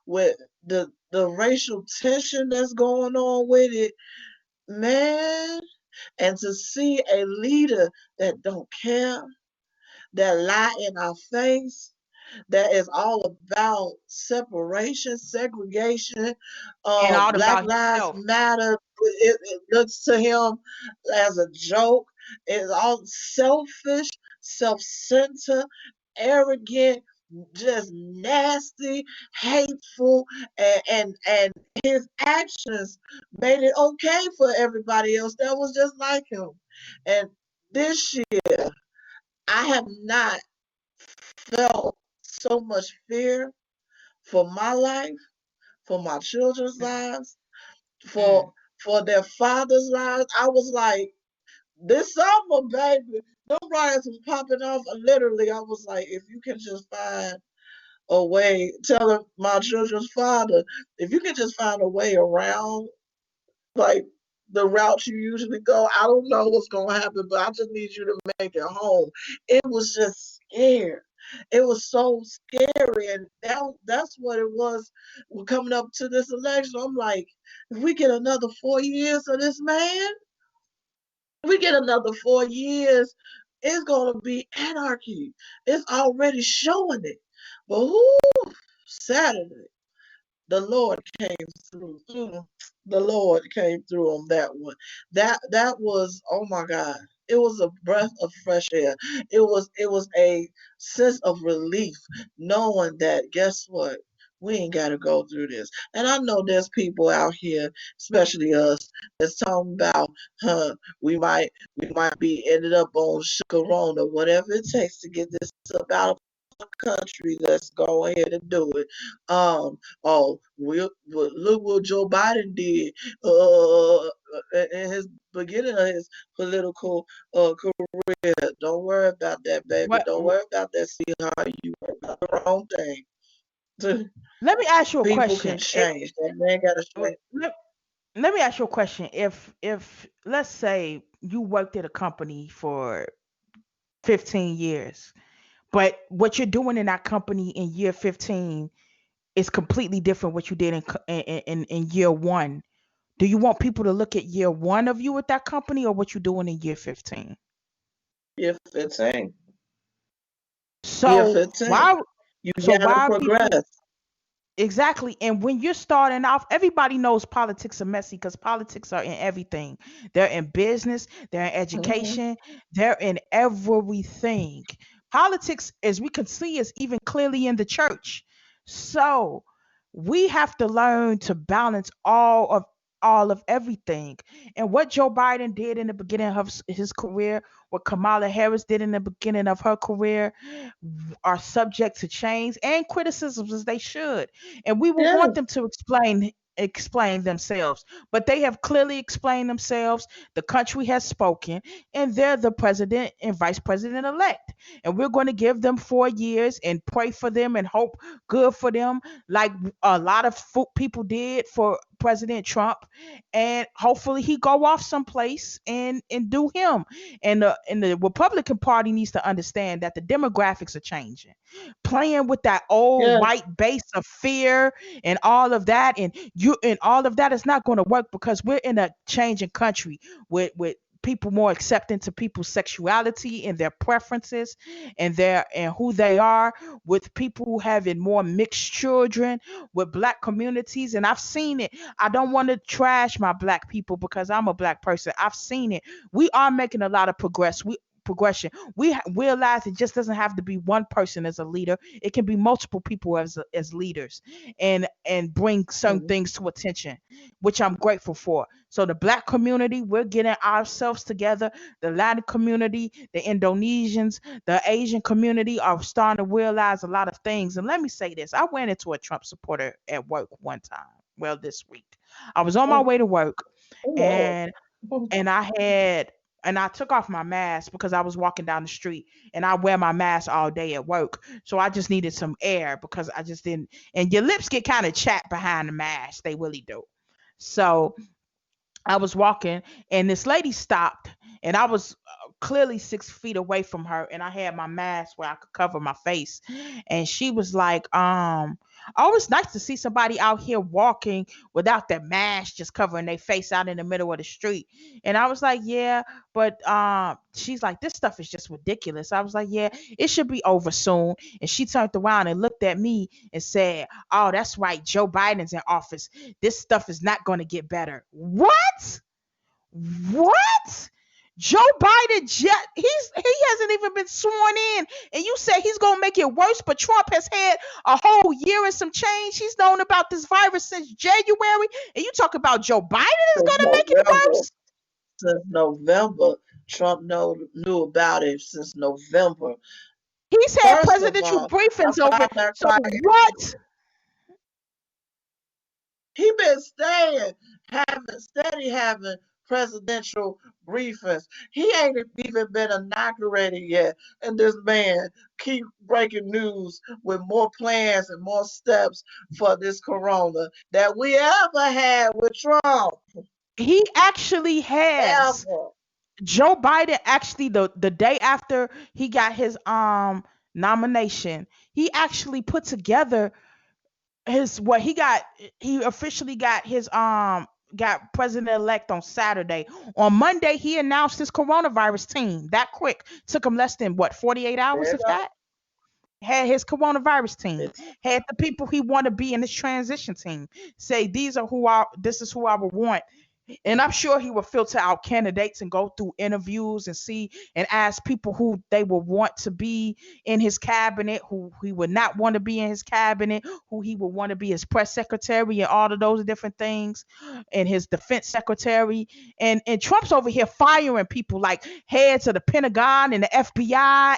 [SPEAKER 2] with the racial tension that's going on with it, man, and to see a leader that don't care, that lie in our face, that is all about separation, segregation,
[SPEAKER 1] And all
[SPEAKER 2] Black
[SPEAKER 1] about
[SPEAKER 2] Lives
[SPEAKER 1] himself.
[SPEAKER 2] Matter. It looks to him as a joke. It's all selfish, self-centered, arrogant, just nasty, hateful, and his actions made it okay for everybody else that was just like him. And this year, I have not felt so much fear for my life, for my children's lives,
[SPEAKER 1] Mm.
[SPEAKER 2] for their fathers' lives. I was like, this summer, baby, them riots was popping off. Literally, I was like, if you can just find a way, telling my children's father, if you can just find a way around like the route you usually go. I don't know what's gonna happen, but I just need you to make it home. It was just scared. It was so scary, and that's what it was coming up to this election. I'm like, if we get another 4 years of this man, we get another 4 years, it's gonna be anarchy. It's already showing it. But who Saturday? the Lord came through. The Lord came through on that one. That was, oh my God. It was a breath of fresh air. It was a sense of relief knowing that, guess what? We ain't gotta go through this. And I know there's people out here, especially us, that's talking about, huh, we might be ended up on Corona, whatever it takes to get this up out of our country. Let's go ahead and do it. Oh, look what Joe Biden did in his beginning of his political career. Don't worry about that, baby.
[SPEAKER 1] What?
[SPEAKER 2] Don't worry about that. See how you worry about the wrong thing.
[SPEAKER 1] Let me ask you a
[SPEAKER 2] People can
[SPEAKER 1] question. It,
[SPEAKER 2] change. That man got to change.
[SPEAKER 1] let, let me ask you a question. If let's say you worked at a company for 15 years, but what you're doing in that company in year 15 is completely different what you did in year 1. Do you want people to look at year 1 of you at that company or what you're doing in year 15?
[SPEAKER 2] Year 15. Year
[SPEAKER 1] So
[SPEAKER 2] 15.
[SPEAKER 1] why
[SPEAKER 2] You
[SPEAKER 1] so
[SPEAKER 2] got to
[SPEAKER 1] why are people
[SPEAKER 2] progress.
[SPEAKER 1] exactly. And when you're starting off, everybody knows politics are messy because politics are in everything. They're in business, they're in
[SPEAKER 2] Hmm.
[SPEAKER 1] education, they're in everything. Politics, as we can see, is even clearly in the church. So we have to learn to balance all of everything. And what Joe Biden did in the beginning of his career, what Kamala Harris did in the beginning of her career, are subject to change and criticisms as they should, and we will want
[SPEAKER 2] Yes.
[SPEAKER 1] them to explain themselves, but they have clearly explained themselves. The country has spoken, and they're the president and vice president elect, and we're going to give them 4 years and pray for them and hope good for them, like a lot of people did for President Trump, and hopefully he go off someplace and do him. And the Republican Party needs to understand that the demographics are changing. Playing with that old
[SPEAKER 2] Yes.
[SPEAKER 1] white base of fear and all of that, and all of that is not going to work because we're in a changing country with people more accepting to people's sexuality and their preferences and who they are, with people having more mixed children, with black communities. And I've seen it. I don't want to trash my black people because I'm a black person. I've seen it. We are making a lot of progression. We realize it just doesn't have to be one person as a leader. It can be multiple people as leaders, and bring certain
[SPEAKER 2] Mhm.
[SPEAKER 1] things to attention, which I'm grateful for. So the black community, we're getting ourselves together. The Latin community, the Indonesians, the Asian community are starting to realize a lot of things. And let me say this: I ran into a Trump supporter at work one time. Well, this week, I was on my
[SPEAKER 2] Oh,
[SPEAKER 1] way to work,
[SPEAKER 2] oh
[SPEAKER 1] and
[SPEAKER 2] Lord.
[SPEAKER 1] and I had and I took off my mask because I was walking down the street, and I wear my mask all day at work. So I just needed some air because I just didn't, and your lips get kind of chapped behind the mask. They really do. So I was walking, and this lady stopped, and I was clearly 6 feet away from her, and I had my mask where I could cover my face. And she was like, "Oh, it's nice to see somebody out here walking without their mask, just covering their face out in the middle of the street." And I was like, "Yeah, but she's like, this stuff is just ridiculous." I was like, "Yeah, it should be over soon." And she turned around and looked at me and said, "Oh, that's right, Joe Biden's in office. This stuff is not going to get better." What? What? Joe Biden he hasn't even been sworn in, and you say he's gonna make it worse. But Trump has had a whole year and some change. He's known about this virus since January, and you talk about Joe Biden is
[SPEAKER 2] Since
[SPEAKER 1] gonna make it
[SPEAKER 2] November.
[SPEAKER 1] worse.
[SPEAKER 2] Since November. Trump knew about it since November.
[SPEAKER 1] He's had
[SPEAKER 2] First of
[SPEAKER 1] presidential
[SPEAKER 2] all, I
[SPEAKER 1] briefings over.
[SPEAKER 2] found that
[SPEAKER 1] So
[SPEAKER 2] quite
[SPEAKER 1] what?
[SPEAKER 2] he been steady having presidential briefings. He ain't even been inaugurated yet, and this man keep breaking news with more plans and more steps for this corona that we ever had with Trump.
[SPEAKER 1] He actually has.
[SPEAKER 2] Ever.
[SPEAKER 1] Joe Biden actually, the day after he got his nomination, he actually put together his what he officially got president elect on Saturday. On Monday, he announced his coronavirus team that quick. Took him less than what, 48 hours,
[SPEAKER 2] There you
[SPEAKER 1] if
[SPEAKER 2] go.
[SPEAKER 1] that. had his coronavirus team,
[SPEAKER 2] It's
[SPEAKER 1] had the people he want to be in his transition team say these are who I this is who I would want. And I'm sure he will filter out candidates and go through interviews and see and ask people who they would want to be in his cabinet, who he would not want to be in his cabinet, who he would want to be his press secretary and all of those different things, and his defense secretary. And Trump's over here firing people like heads of the Pentagon and the FBI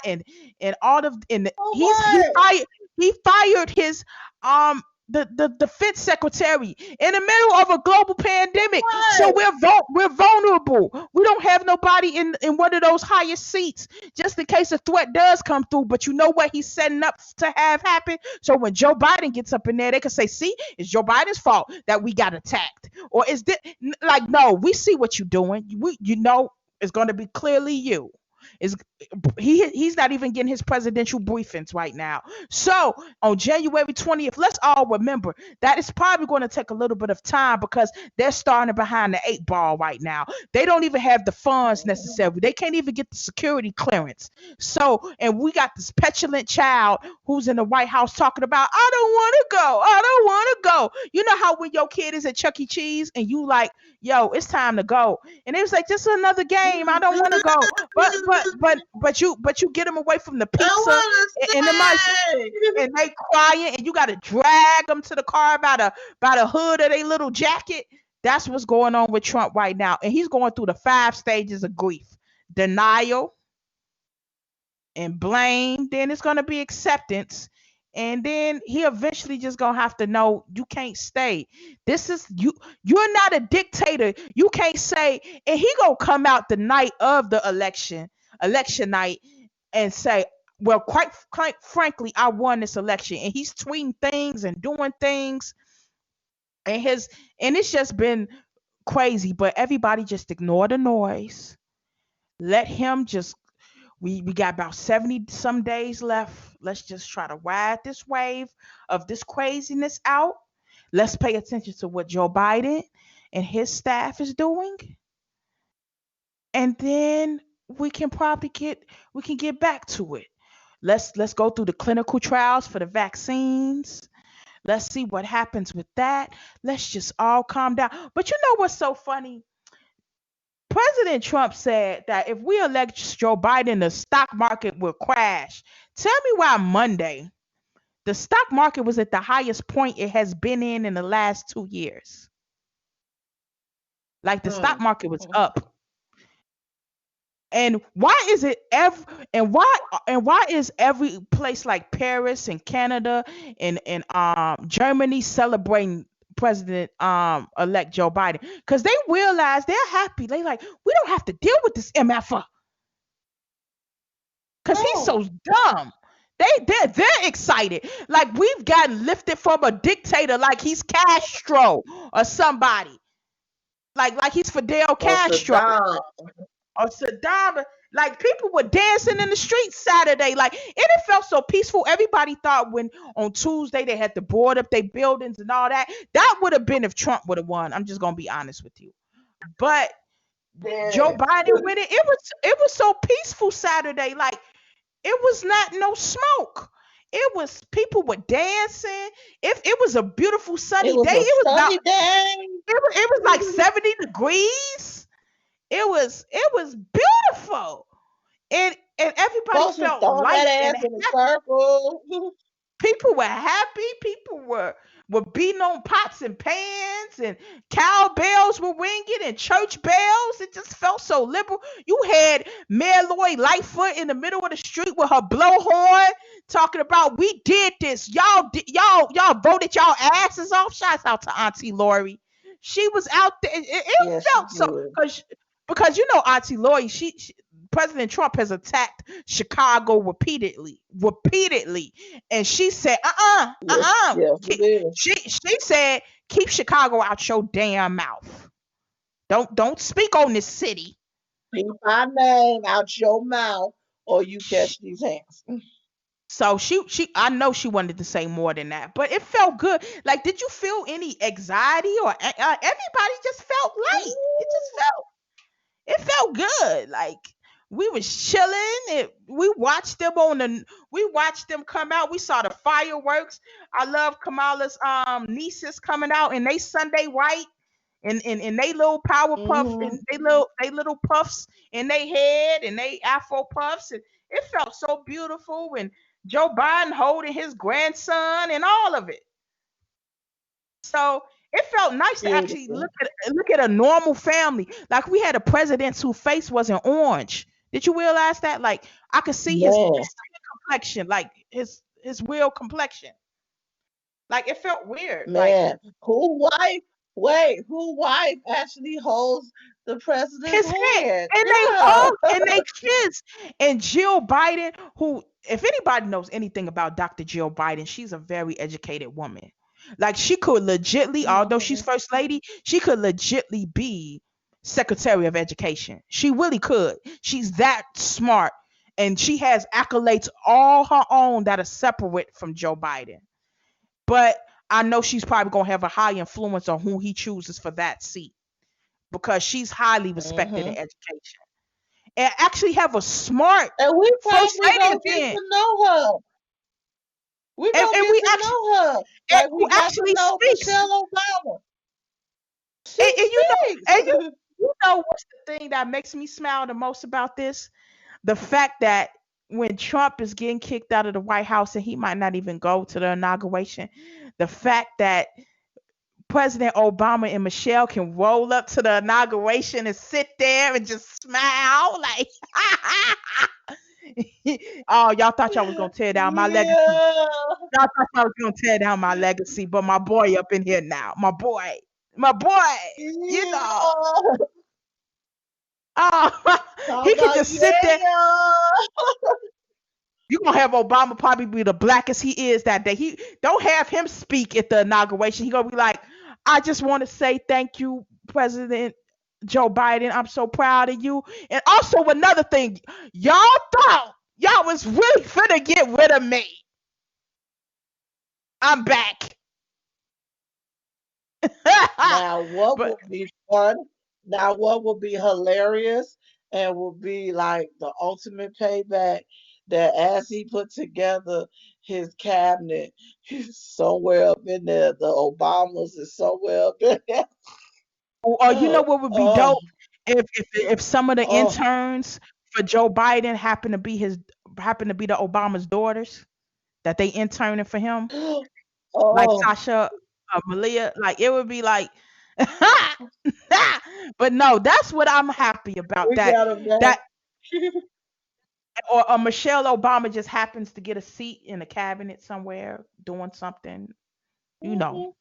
[SPEAKER 1] and all of and
[SPEAKER 2] for
[SPEAKER 1] he's he
[SPEAKER 2] what?
[SPEAKER 1] fired he fired his um the defense secretary in the middle of a global pandemic. So
[SPEAKER 2] What?
[SPEAKER 1] we're vulnerable. We don't have nobody in one of those higher seats just in case a threat does come through. But you know what he's setting up to have happen? So when Joe Biden gets up in there, they can say, see, it's Joe Biden's fault that we got attacked. Or is this like, no, we see what you're doing. You know it's going to be clearly you. Is he's not even getting his presidential briefings right now. So on January 20th, let's all remember that it's probably going to take a little bit of time because they're starting behind the eight ball right now. They don't even have the funds necessary. They can't even get the security clearance. So, and we got this petulant child who's in the White House talking about, I don't want to go. I don't want to go. You know how when your kid is at Chuck E. Cheese and you like, yo, it's time to go. And it was like, just another game. I don't want to go. But you get them away from the
[SPEAKER 2] I
[SPEAKER 1] pizza
[SPEAKER 2] want
[SPEAKER 1] and the mice
[SPEAKER 2] to
[SPEAKER 1] and they crying and you got to drag them to the car by the hood of their little jacket. That's what's going on with Trump right now, and he's going through the five stages of grief: denial and blame. Then it's going to be acceptance. And then he eventually just gonna have to know you can't stay. This is you. You're not a dictator. You can't say. And he gonna come out the night of the election night, and say, "Well, quite frankly, I won this election." And he's tweeting things and doing things, and his and it's just been crazy. But everybody just ignore the noise. Let him just we got about 70 some days left. Let's just try to ride this wave of this craziness out. Let's pay attention to what Joe Biden and his staff is doing. And then we can get back to it. Let's go through the clinical trials for the vaccines. Let's see what happens with that. Let's just all calm down. But you know what's so funny? President Trump said that if we elect Joe Biden, the stock market will crash. Tell me why Monday the stock market was at the highest point it has been in the last 2 years. Like the stock
[SPEAKER 2] Mm.
[SPEAKER 1] market was up. And why is it ever and why is every place like Paris and Canada and Germany celebrating President elect Joe Biden? Because they realize they're happy. They like, we don't have to deal with this MFer because he's
[SPEAKER 2] Oh,
[SPEAKER 1] so dumb. They're excited. Like we've gotten lifted from a dictator like he's Castro or somebody. Like he's Fidel
[SPEAKER 2] or
[SPEAKER 1] Castro
[SPEAKER 2] Saddam.
[SPEAKER 1] or Saddam. Like people were dancing in the streets Saturday. Like it felt so peaceful. Everybody thought when on Tuesday they had to board up their buildings and all that. That would have been if Trump would have won. I'm just gonna be honest with you. But Joe
[SPEAKER 2] Yeah.
[SPEAKER 1] Biden with it, it was so peaceful Saturday. Like it was not no smoke. It was people were dancing. If it was a beautiful
[SPEAKER 2] It
[SPEAKER 1] sunny
[SPEAKER 2] was
[SPEAKER 1] day,
[SPEAKER 2] a
[SPEAKER 1] it was about
[SPEAKER 2] sunny day.
[SPEAKER 1] it was like 70 degrees. It was beautiful. And everybody
[SPEAKER 2] Folks was
[SPEAKER 1] felt
[SPEAKER 2] throwing
[SPEAKER 1] light
[SPEAKER 2] that
[SPEAKER 1] and
[SPEAKER 2] ass in a circle.
[SPEAKER 1] people were happy. People were beating on pots and pans, and cowbells were ringing, and church bells. It just felt so liberal. You had Mayor Lloyd Lightfoot in the middle of the street with her blowhorn, talking about we did this. Y'all voted y'all asses off. Shouts out to Auntie Lori. She was out there. It
[SPEAKER 2] Yes, she
[SPEAKER 1] felt so
[SPEAKER 2] did.
[SPEAKER 1] because you know Auntie Lori. She President Trump has attacked Chicago repeatedly, and she said,
[SPEAKER 2] Yes, yes, she did.
[SPEAKER 1] She said, keep Chicago out your damn mouth. Don't speak on this city.
[SPEAKER 2] Keep my name out your mouth or you catch these hands.
[SPEAKER 1] So I know she wanted to say more than that, but it felt good. Like, did you feel any anxiety or everybody just felt light? It felt good. Like We was chilling. We watched them on the. We watched them come out. We saw the fireworks. I love Kamala's nieces coming out in they Sunday white and they little power puff and
[SPEAKER 2] Mm-hmm.
[SPEAKER 1] they little puffs in they head and they afro puffs and it felt so beautiful and Joe Biden holding his grandson and all of it. So it felt nice to actually
[SPEAKER 2] Beautiful.
[SPEAKER 1] look at a normal family. Like we had a president whose face wasn't orange. Did you realize that? Like I could see his
[SPEAKER 2] Man,
[SPEAKER 1] complexion, like his real complexion. Like it felt weird. Like
[SPEAKER 2] man. Who wife? Wait, who wife actually holds the president's
[SPEAKER 1] his hand,
[SPEAKER 2] hand?
[SPEAKER 1] and they
[SPEAKER 2] Yeah.
[SPEAKER 1] hug and they kiss. And Jill Biden, who, if anybody knows anything about Dr. Jill Biden, she's a very educated woman. Like she could legitly, although she's
[SPEAKER 2] Mhm.
[SPEAKER 1] first lady, she could legitly be Secretary of Education. She really could. She's that smart, and she has accolades all her own that are separate from Joe Biden. But I know she's probably gonna have a high influence on who he chooses for that seat because she's highly respected in
[SPEAKER 2] Mhm.
[SPEAKER 1] education and actually have a smart
[SPEAKER 2] And we
[SPEAKER 1] first
[SPEAKER 2] probably
[SPEAKER 1] lady
[SPEAKER 2] gonna
[SPEAKER 1] at the
[SPEAKER 2] get
[SPEAKER 1] end.
[SPEAKER 2] to know her. We gonna
[SPEAKER 1] And
[SPEAKER 2] get
[SPEAKER 1] we
[SPEAKER 2] to
[SPEAKER 1] actually
[SPEAKER 2] know her
[SPEAKER 1] and
[SPEAKER 2] like
[SPEAKER 1] who
[SPEAKER 2] we got to
[SPEAKER 1] actually
[SPEAKER 2] know
[SPEAKER 1] speaks.
[SPEAKER 2] Michelle Obama. She
[SPEAKER 1] And
[SPEAKER 2] speaks.
[SPEAKER 1] you know what's the thing that makes me smile the most about this? The fact that when Trump is getting kicked out of the White House and he might not even go to the inauguration, the fact that President Obama and Michelle can roll up to the inauguration and sit there and just smile like oh, y'all thought y'all was gonna tear down my legacy.
[SPEAKER 2] Yeah.
[SPEAKER 1] Y'all thought y'all was gonna tear down my legacy, but my boy up in here now. My boy, you know.
[SPEAKER 2] Yeah.
[SPEAKER 1] Oh,
[SPEAKER 2] Talk
[SPEAKER 1] he could
[SPEAKER 2] about
[SPEAKER 1] just sit there.
[SPEAKER 2] yeah.
[SPEAKER 1] You gonna have Obama probably be the blackest he is that day. He don't have him speak at the inauguration. He gonna be like, I just want to say thank you, President Joe Biden. I'm so proud of you. And also another thing, y'all thought y'all was really finna get rid of me. I'm back.
[SPEAKER 2] Now, what
[SPEAKER 1] But
[SPEAKER 2] would be fun? Now, what would be hilarious and would be like the ultimate payback that as he put together his cabinet, he's somewhere up in there, the Obamas is somewhere up in there.
[SPEAKER 1] or you know what would be
[SPEAKER 2] Oh,
[SPEAKER 1] dope if some of the
[SPEAKER 2] oh,
[SPEAKER 1] interns for Joe Biden happen to be the Obama's daughters that they interning for him, like
[SPEAKER 2] oh,
[SPEAKER 1] Sasha, Malia, like it would be like, but no, that's what I'm happy about.
[SPEAKER 2] we
[SPEAKER 1] That
[SPEAKER 2] got him back.
[SPEAKER 1] that or Michelle Obama just happens to get a seat in the cabinet somewhere doing something, you know,
[SPEAKER 2] Mhm.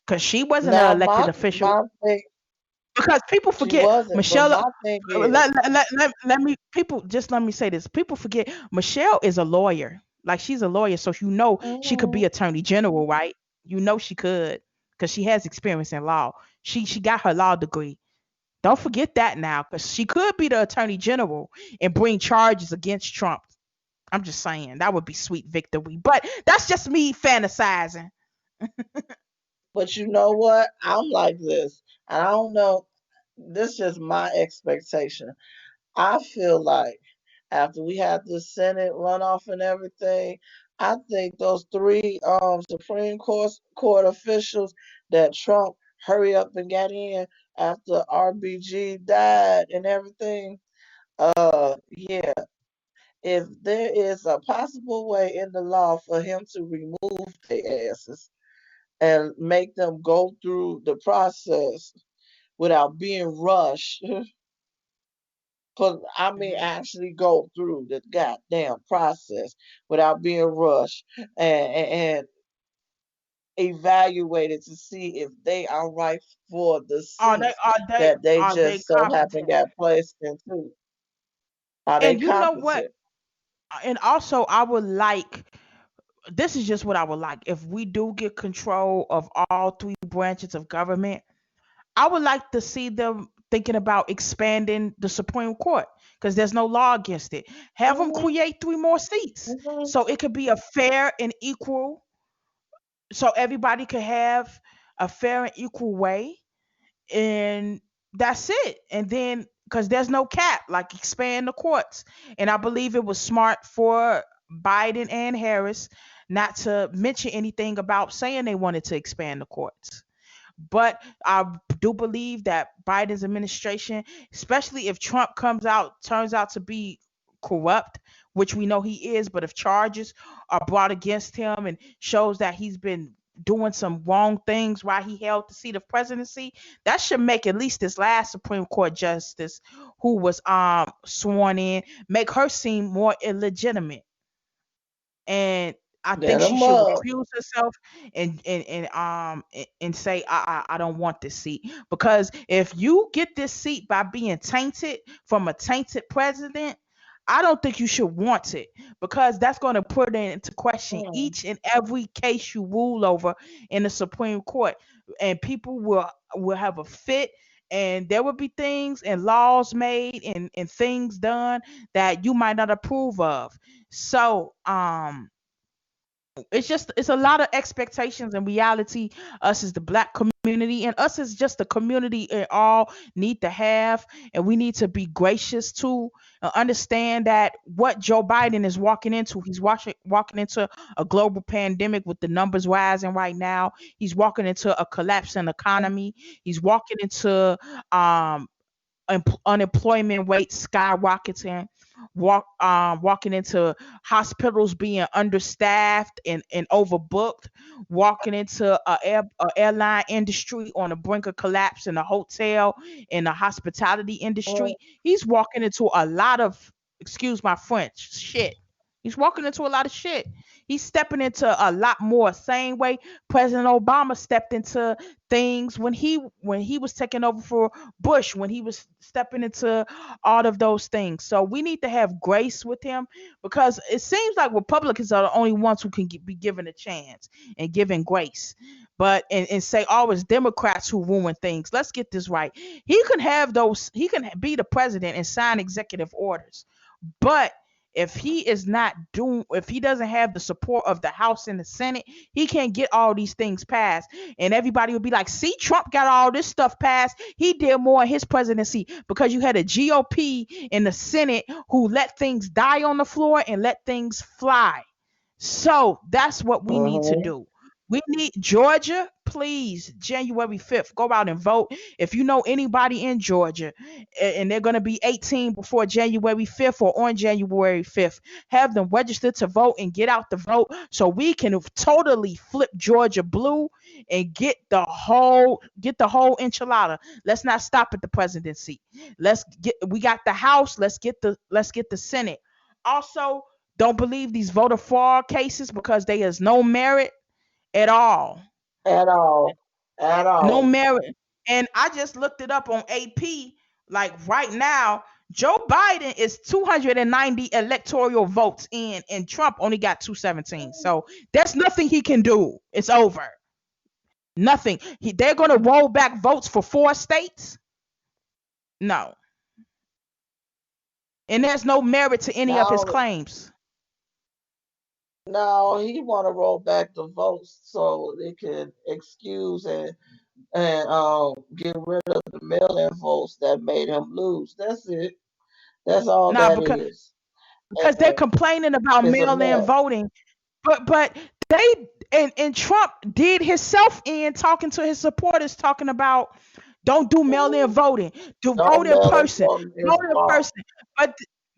[SPEAKER 1] because she wasn't an
[SPEAKER 2] Now,
[SPEAKER 1] elected official.
[SPEAKER 2] my thing,
[SPEAKER 1] Because people
[SPEAKER 2] she
[SPEAKER 1] forget
[SPEAKER 2] wasn't, but
[SPEAKER 1] Michelle.
[SPEAKER 2] my thing is,
[SPEAKER 1] Let me people just let me say this. People forget Michelle is a lawyer. Like she's a lawyer, so you know she could be
[SPEAKER 2] mhm,
[SPEAKER 1] attorney general, right? You know she could because she has experience in law. She got her law degree. Don't forget that now, because she could be the attorney general and bring charges against Trump. I'm just saying that would be sweet victory, but that's just me fantasizing.
[SPEAKER 2] but you know what? I'm like this, and I don't know. This is my expectation. I feel like after we had the Senate runoff and everything, I think those three Supreme Court officials that Trump hurry up and got in after RBG died and everything. Yeah, if there is a possible way in the law for him to remove their asses and make them go through the process without being rushed. I mean,
[SPEAKER 1] Mhm.
[SPEAKER 2] actually go through the goddamn process without being rushed and evaluated to see if they are right for the seats that they
[SPEAKER 1] Are they
[SPEAKER 2] just so happen
[SPEAKER 1] competent?
[SPEAKER 2] got placed into. Are they
[SPEAKER 1] And you know what?
[SPEAKER 2] competent?
[SPEAKER 1] And also, I would like, this is just what I would like. If we do get control of all three branches of government, I would like to see them thinking about expanding the Supreme Court because there's no law against it. Have them
[SPEAKER 2] Hmm.
[SPEAKER 1] create three more seats
[SPEAKER 2] Hmm.
[SPEAKER 1] so it could be a fair and equal, so everybody could have a fair and equal way. And that's it. And then because there's no cap, like expand the courts. And I believe it was smart for Biden and Harris not to mention anything about saying they wanted to expand the courts. But I do believe that Biden's administration, especially if Trump turns out to be corrupt, which we know he is, but if charges are brought against him and shows that he's been doing some wrong things while he held the seat of presidency, that should make at least this last Supreme Court justice who was sworn in, make her seem more illegitimate. And I think
[SPEAKER 2] That a
[SPEAKER 1] she should
[SPEAKER 2] mug.
[SPEAKER 1] recuse herself and say I don't want this seat, because if you get this seat by being tainted from a tainted president, I don't think you should want it, because that's going to put into question
[SPEAKER 2] Mm.
[SPEAKER 1] each and every case you rule over in the Supreme Court, and people will have a fit, and there will be things and laws made and things done that you might not approve of. So it's a lot of expectations and reality us as the black community and us as just the community at all need to have, and we need to be gracious to understand that what Joe Biden is walking into, he's walking into a global pandemic with the numbers rising right now. He's walking into a collapsing economy. He's walking into um unemployment rates skyrocketing, walking into hospitals being understaffed and overbooked, walking into a airline industry on the brink of collapse, in the hotel, in the hospitality
[SPEAKER 2] Mm.
[SPEAKER 1] industry. He's walking into a lot of, excuse my French, shit. He's walking into a lot of shit. He's stepping into a lot more. Same way President Obama stepped into things when he was taking over for Bush, when he was stepping into all of those things. So we need to have grace with him, because it seems like Republicans are the only ones who can be given a chance and given grace. But and say, oh, it's Democrats who ruin things. Let's get this right. He can be the president and sign executive orders. But if he doesn't have the support of the House and the Senate, he can't get all these things passed. And everybody would be like, see, Trump got all this stuff passed. He did more in his presidency because you had a GOP in the Senate who let things die on the floor and let things fly. So that's what we need to
[SPEAKER 2] Mhm.
[SPEAKER 1] do. We need Georgia, please, January 5th, go out and vote. If you know anybody in Georgia and they're going to be 18 before January 5th or on January 5th, have them register to vote and get out the vote so we can totally flip Georgia blue and get the whole enchilada. Let's not stop at the presidency. We got the House, let's get the Senate. Also, don't believe these voter fraud cases, because there is no merit at all.
[SPEAKER 2] At all. At
[SPEAKER 1] No
[SPEAKER 2] all.
[SPEAKER 1] merit. And I just looked it up on AP. Like right now, Joe Biden is 290 electoral votes in, and Trump only got 217. So there's nothing he can do. It's over. Nothing. They're going to roll back votes for 4 states? No. And there's no merit to any of his
[SPEAKER 2] Now,
[SPEAKER 1] claims.
[SPEAKER 2] now he want to roll back the votes so they can excuse and get rid of the mail-in votes that made him lose. That's it. That's all
[SPEAKER 1] Nah,
[SPEAKER 2] that is.
[SPEAKER 1] because they're
[SPEAKER 2] And
[SPEAKER 1] complaining about
[SPEAKER 2] it's a
[SPEAKER 1] mail-in
[SPEAKER 2] mess.
[SPEAKER 1] voting. But they and Trump did himself in talking to his supporters, talking about don't do mail-in
[SPEAKER 2] Mhm.
[SPEAKER 1] voting, do
[SPEAKER 2] No
[SPEAKER 1] vote in
[SPEAKER 2] mail-in
[SPEAKER 1] person,
[SPEAKER 2] voting is
[SPEAKER 1] vote in
[SPEAKER 2] wrong.
[SPEAKER 1] person.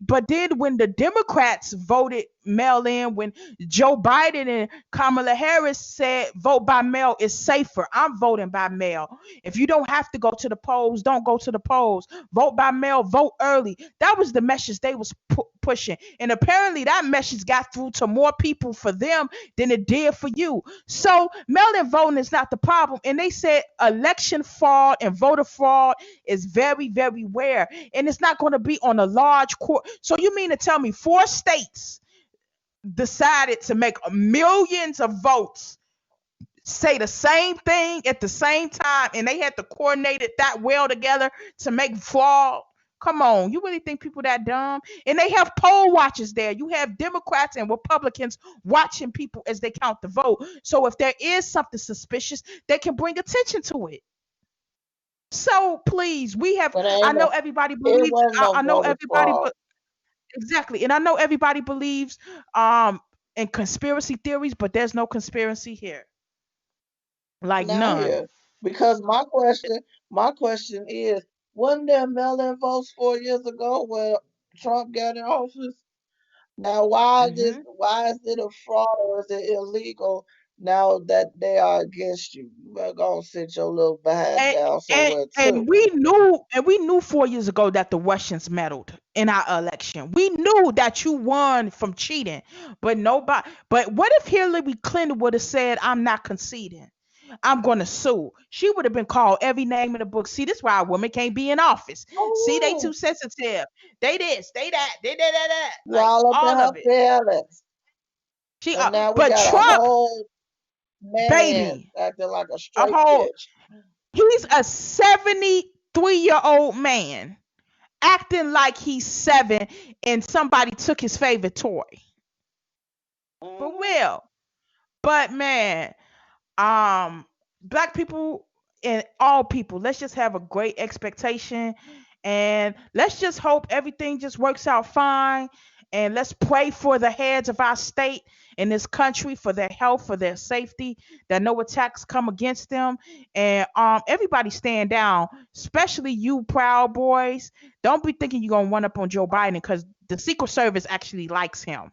[SPEAKER 1] But then when the Democrats voted mail in, when Joe Biden and Kamala Harris said vote by mail is safer, I'm voting by mail. If you don't have to go to the polls, don't go to the polls. Vote by mail, vote early. That was the message they was pushing, and apparently that message got through to more people for them than it did for you. So mail-in voting is not the problem, and they said election fraud and voter fraud is very, very rare, and it's not going to be on a large court. So you mean to tell me 4 states decided to make millions of votes say the same thing at the same time, and they had to coordinate it that well together to make fraud? Come on, you really think people that dumb? And they have poll watchers there. You have Democrats and Republicans watching people as they count the vote. So if there is something suspicious, they can bring attention to it. So please, we have.
[SPEAKER 2] But
[SPEAKER 1] I
[SPEAKER 2] ain't
[SPEAKER 1] know
[SPEAKER 2] no,
[SPEAKER 1] everybody
[SPEAKER 2] it
[SPEAKER 1] believes.
[SPEAKER 2] wasn't no
[SPEAKER 1] I know
[SPEAKER 2] voter
[SPEAKER 1] everybody,
[SPEAKER 2] fraud.
[SPEAKER 1] but exactly, and I know everybody believes um in conspiracy theories, but there's no conspiracy here, like
[SPEAKER 2] Not
[SPEAKER 1] none.
[SPEAKER 2] here. Because my question is, wasn't there mail-in votes 4 years ago when Trump got in office? Now,
[SPEAKER 1] Hmm.
[SPEAKER 2] why is it a fraud or is it illegal now that they are against you? You better go and sit your little behind
[SPEAKER 1] and,
[SPEAKER 2] down
[SPEAKER 1] and
[SPEAKER 2] somewhere
[SPEAKER 1] and
[SPEAKER 2] too.
[SPEAKER 1] we knew 4 years ago that the Russians meddled in our election. We knew that you won from cheating, but nobody. But what if Hillary Clinton would have said, "I'm not conceding. I'm going to sue"? She would have been called every name in the book. See, this is why a woman can't be in office. See, they
[SPEAKER 2] Oh,
[SPEAKER 1] too sensitive. They this, they that, they that,
[SPEAKER 2] you
[SPEAKER 1] like
[SPEAKER 2] all up in
[SPEAKER 1] all
[SPEAKER 2] her
[SPEAKER 1] of it.
[SPEAKER 2] feelings.
[SPEAKER 1] She,
[SPEAKER 2] And now we
[SPEAKER 1] but
[SPEAKER 2] got a
[SPEAKER 1] Trump,
[SPEAKER 2] whole man
[SPEAKER 1] baby,
[SPEAKER 2] acting like a
[SPEAKER 1] a
[SPEAKER 2] straight
[SPEAKER 1] whole.
[SPEAKER 2] bitch.
[SPEAKER 1] He's a 73-year-old man acting like he's seven and somebody took his favorite toy. For
[SPEAKER 2] Hmm.
[SPEAKER 1] real. But man, um black people and all people, let's just have a great expectation, and let's just hope everything just works out fine, and let's pray for the heads of our state and this country, for their health, for their safety, that no attacks come against them. And everybody stand down, especially you Proud Boys. Don't be thinking you're gonna run up on Joe Biden, because the Secret Service actually likes him.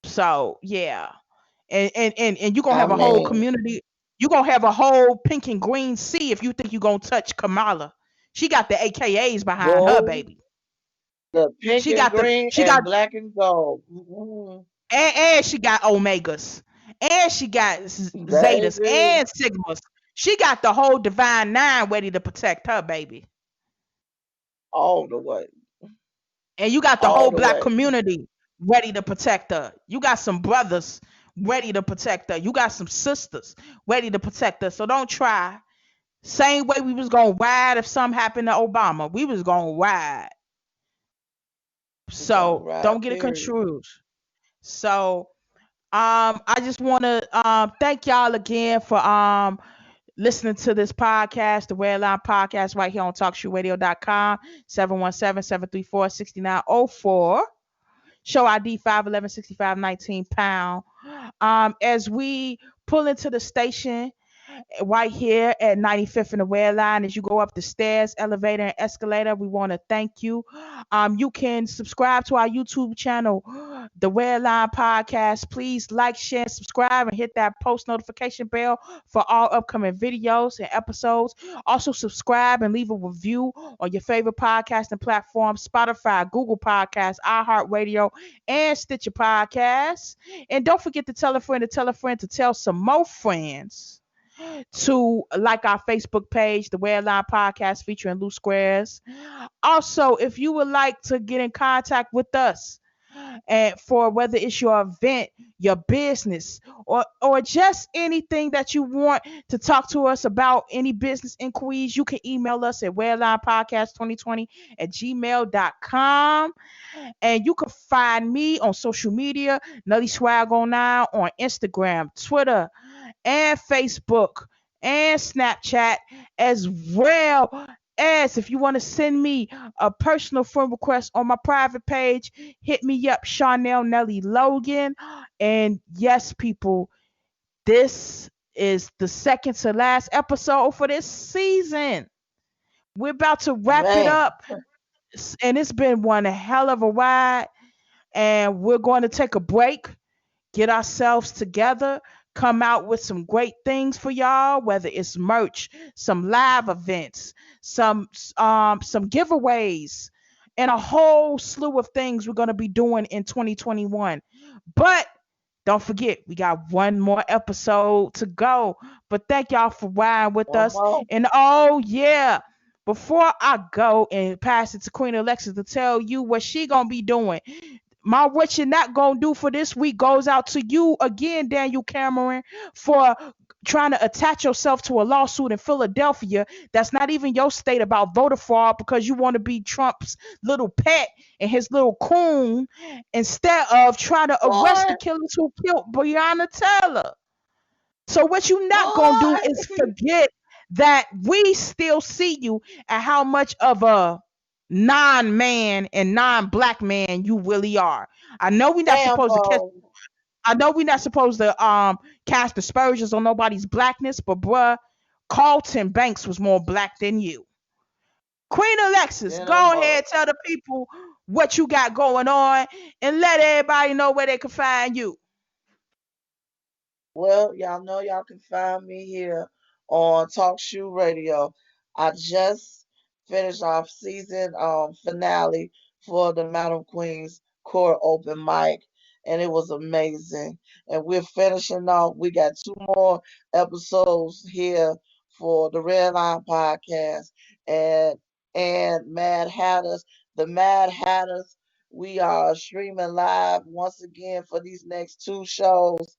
[SPEAKER 1] So yeah, and you're gonna
[SPEAKER 2] I
[SPEAKER 1] have a whole
[SPEAKER 2] mean,
[SPEAKER 1] community. You're gonna have a whole pink and green sea if you think you're gonna touch Kamala. She got the AKAs behind her,
[SPEAKER 2] boo,
[SPEAKER 1] baby.
[SPEAKER 2] the pink
[SPEAKER 1] She
[SPEAKER 2] and
[SPEAKER 1] got the
[SPEAKER 2] green
[SPEAKER 1] she got
[SPEAKER 2] and black and gold. Hmm.
[SPEAKER 1] and she got Omegas, and she got Zetas
[SPEAKER 2] Baby,
[SPEAKER 1] and Sigmas. She got the whole Divine Nine ready to protect her, baby.
[SPEAKER 2] all the way,
[SPEAKER 1] And you got the
[SPEAKER 2] all
[SPEAKER 1] whole
[SPEAKER 2] the
[SPEAKER 1] black
[SPEAKER 2] way.
[SPEAKER 1] community ready to protect her. You got some brothers ready to protect her. You got some sisters ready to protect her. So don't try. Same way we was gonna ride if something happened to Obama. We was gonna ride.
[SPEAKER 2] We gonna
[SPEAKER 1] So don't
[SPEAKER 2] ride,
[SPEAKER 1] get it
[SPEAKER 2] period.
[SPEAKER 1] construed. So I just wanna thank y'all again for listening to this podcast, the Red Line Podcast, right here on TalkShoeRadio.com, 717-734-6904. Show ID 511-65-19 pound. As we pull into the station right here at 95th and the Red Line, as you go up the stairs, elevator, and escalator, we want to thank you. You can subscribe to our YouTube channel, the Red Line Podcast. Please like, share, subscribe, and hit that post notification bell for all upcoming videos and episodes. Also, subscribe and leave a review on your favorite podcasting platform: Spotify, Google Podcasts, iHeartRadio, and Stitcher Podcasts. And don't forget to tell a friend to tell a friend to tell some more friends to like our Facebook page, the Red Line Podcast featuring Loose Squares. Also, if you would like to get in contact with us, and for whether it's your event, your business, or just anything that you want to talk to us about, any business inquiries, you can email us at redlinepodcast2020 at gmail.com. And you can find me on social media, Nutty Swag Online, on Instagram, Twitter, and Facebook, and Snapchat, as well as if you want to send me a personal friend request on my private page, hit me up, Chanel Nelly Logan. And yes, people, this is the second to last episode for this season. We're about to wrap it
[SPEAKER 2] Man,
[SPEAKER 1] up, and it's been one hell of a ride. And we're going to take a break, get ourselves together, come out with some great things for y'all, whether it's merch, some live events, some giveaways, and a whole slew of things we're going to be doing in 2021. But don't forget, we got one more episode to go. But thank y'all for riding with
[SPEAKER 2] one
[SPEAKER 1] us.
[SPEAKER 2] more.
[SPEAKER 1] And oh yeah, before I go and pass it to Queen Alexa to tell you what she gonna be doing, my what you're not gonna do for this week goes out to you again, Daniel Cameron, for trying to attach yourself to a lawsuit in Philadelphia that's not even your state, about voter fraud, because you want to be Trump's little pet and his little coon, instead of trying to arrest the
[SPEAKER 2] What?
[SPEAKER 1] killers who killed Breonna Taylor. So what you not gonna do
[SPEAKER 2] What?
[SPEAKER 1] is forget that we still see you and how much of a non-man and non-black man you really are. I know we're not
[SPEAKER 2] Damn,
[SPEAKER 1] supposed to catch I know we're not supposed to cast aspersions on nobody's blackness, but bruh, Carlton Banks was more black than you. Queen Alexis,
[SPEAKER 2] damn them
[SPEAKER 1] go
[SPEAKER 2] both.
[SPEAKER 1] ahead, tell the people what you got going on and let everybody know where they can find you.
[SPEAKER 2] Well, y'all know y'all can find me here on Talk Shoe Radio. I just finished off season finale for the Mountain Queens Court Open Mic, and it was amazing. And we're finishing off. We got two more episodes here for the Redline podcast and Mad Hatters. The Mad Hatters. We are streaming live once again for these next two shows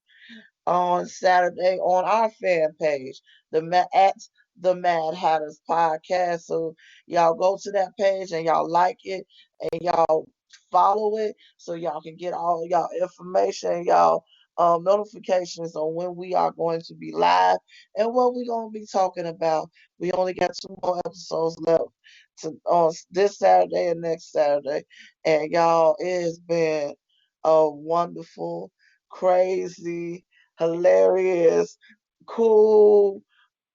[SPEAKER 2] on Saturday on our fan page, at the Mad Hatters Podcast. So y'all go to that page and y'all like it and y'all follow it so y'all can get all y'all information, y'all notifications on when we are going to be live and what we're going to be talking about. We only got two more episodes left on this Saturday and next Saturday. And y'all, it has been a wonderful, crazy, hilarious, cool,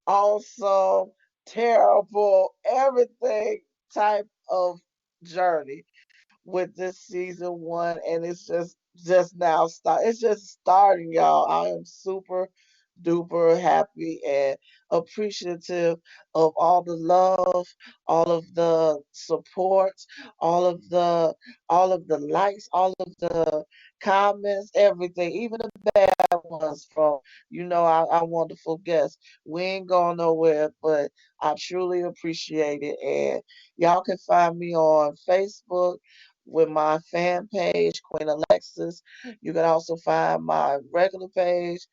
[SPEAKER 2] awesome, terrible, everything type of journey with this season one, and it's just now start. It's just starting, y'all. I am super duper happy and appreciative of all the love, all of the support, all of the likes, all of the comments, everything, even the bad ones from our wonderful guests. We ain't going nowhere, but I truly appreciate it. And y'all can find me on Facebook with my fan page, Queen Alexis. You can also find my regular page,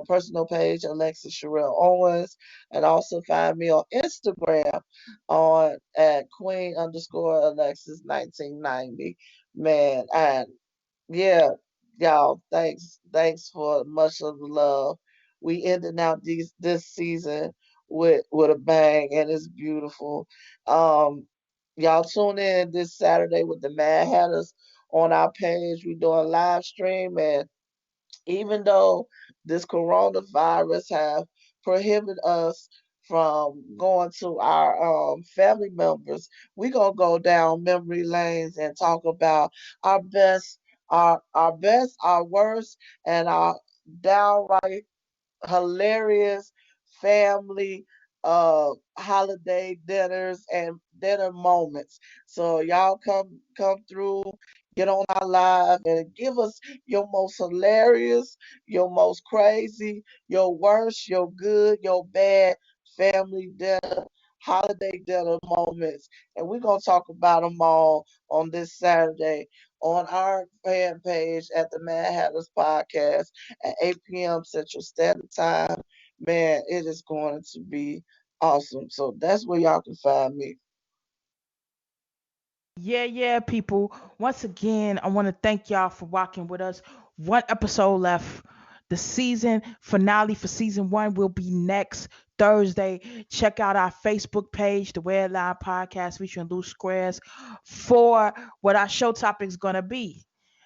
[SPEAKER 2] personal page, Alexis Sherelle Owens, and also find me on Instagram on at Queen underscore Alexis 1990. Man, and yeah, y'all, thanks for much of the love. We ended out this season with a bang, and it's beautiful. Um, y'all tune in this Saturday with the Mad Hatters on our page. We doing live stream, and even though this coronavirus have prohibited us from going to our family members, we gonna go down memory lanes and talk about our best, our best, our worst, and our downright hilarious family holiday dinners and dinner moments. So y'all come through, get on our live and give us your most hilarious, your most crazy, your worst, your good, your bad family dinner, holiday dinner moments. And we're gonna talk about them all on this Saturday on our fan page at the Mad Hatters Podcast at 8 p.m. Central Standard Time. Man, it is going to be awesome. So that's where y'all can find me.
[SPEAKER 1] Yeah, yeah, people. Once again, I want to thank y'all for walking with us. One episode left. The season finale for season one will be next Thursday. Check out our Facebook page, the Red Line Podcast featuring Loose Squares, for what our show topic is going to be.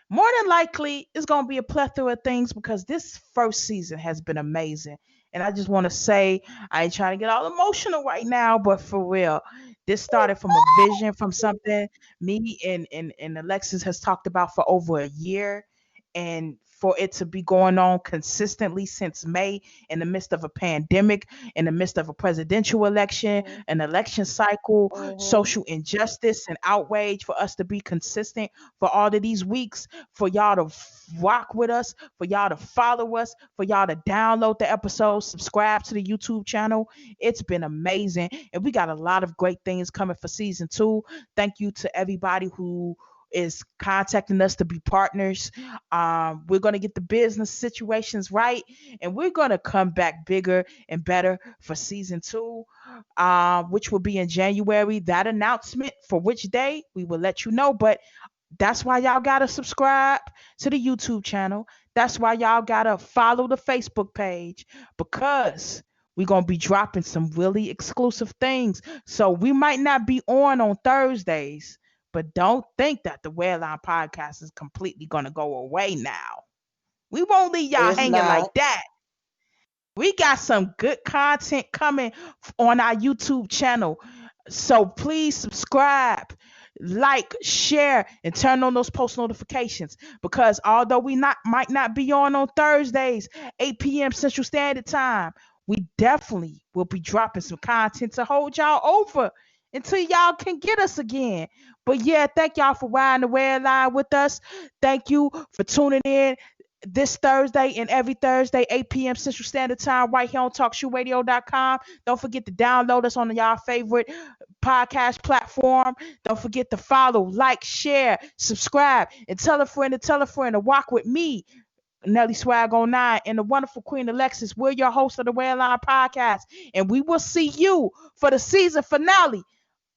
[SPEAKER 1] More than likely, it's going to be a plethora of things because this first season has been amazing. And I just want to say, I ain't trying to get all emotional right now, but for real, this started from a vision, from something me and Alexis has talked about for over a year, and for it to be going on consistently since May in the midst of a pandemic, in the midst of a presidential election,
[SPEAKER 2] Mm-hmm.
[SPEAKER 1] an election cycle,
[SPEAKER 2] Mm-hmm.
[SPEAKER 1] social injustice and outrage, for us to be consistent for all of these weeks, for y'all to rock with us, for y'all to follow us, for y'all to download the episodes, subscribe to the YouTube channel. It's been amazing. And we got a lot of great things coming for season two. Thank you to everybody who is contacting us to be partners. We're going to get the business situations right, and we're going to come back bigger and better for season two, which will be in January. That announcement for which day we will let you know, but that's why y'all got to subscribe to the YouTube channel. That's why y'all got to follow the Facebook page, because We're going to be dropping some really exclusive things. So we might not be on Thursdays, but don't think that the Redline podcast is completely going to go away now. We won't leave y'all
[SPEAKER 2] It's
[SPEAKER 1] hanging like
[SPEAKER 2] not.
[SPEAKER 1] that. We got some good content coming on our YouTube channel. So please subscribe, like, share, and turn on those post notifications. Because although we not might not be on Thursdays, 8 p.m. Central Standard Time, we definitely will be dropping some content to hold y'all over until y'all can get us again. But yeah, thank y'all for riding the red line with us. Thank you for tuning in this Thursday and every Thursday, 8 p.m. Central Standard Time, right here on TalkShoeRadio.com. Don't forget to download us on y'all favorite podcast platform. Don't forget to follow, like, share, subscribe, and tell a friend to walk with me, Nelly Swag on 9, and the wonderful Queen Alexis. We're your host of the Red Line Podcast, and we will see you for the season finale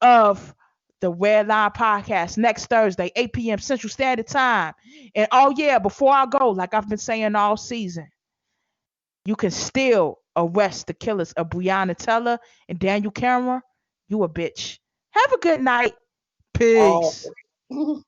[SPEAKER 1] of the Red Line Podcast next Thursday, 8 p.m. Central Standard Time. And oh, yeah, before I go, like I've been saying all season, you can still arrest the killers of Breonna Teller and Daniel Cameron. You a bitch. Have a good night.
[SPEAKER 2] Oh.
[SPEAKER 1] Peace.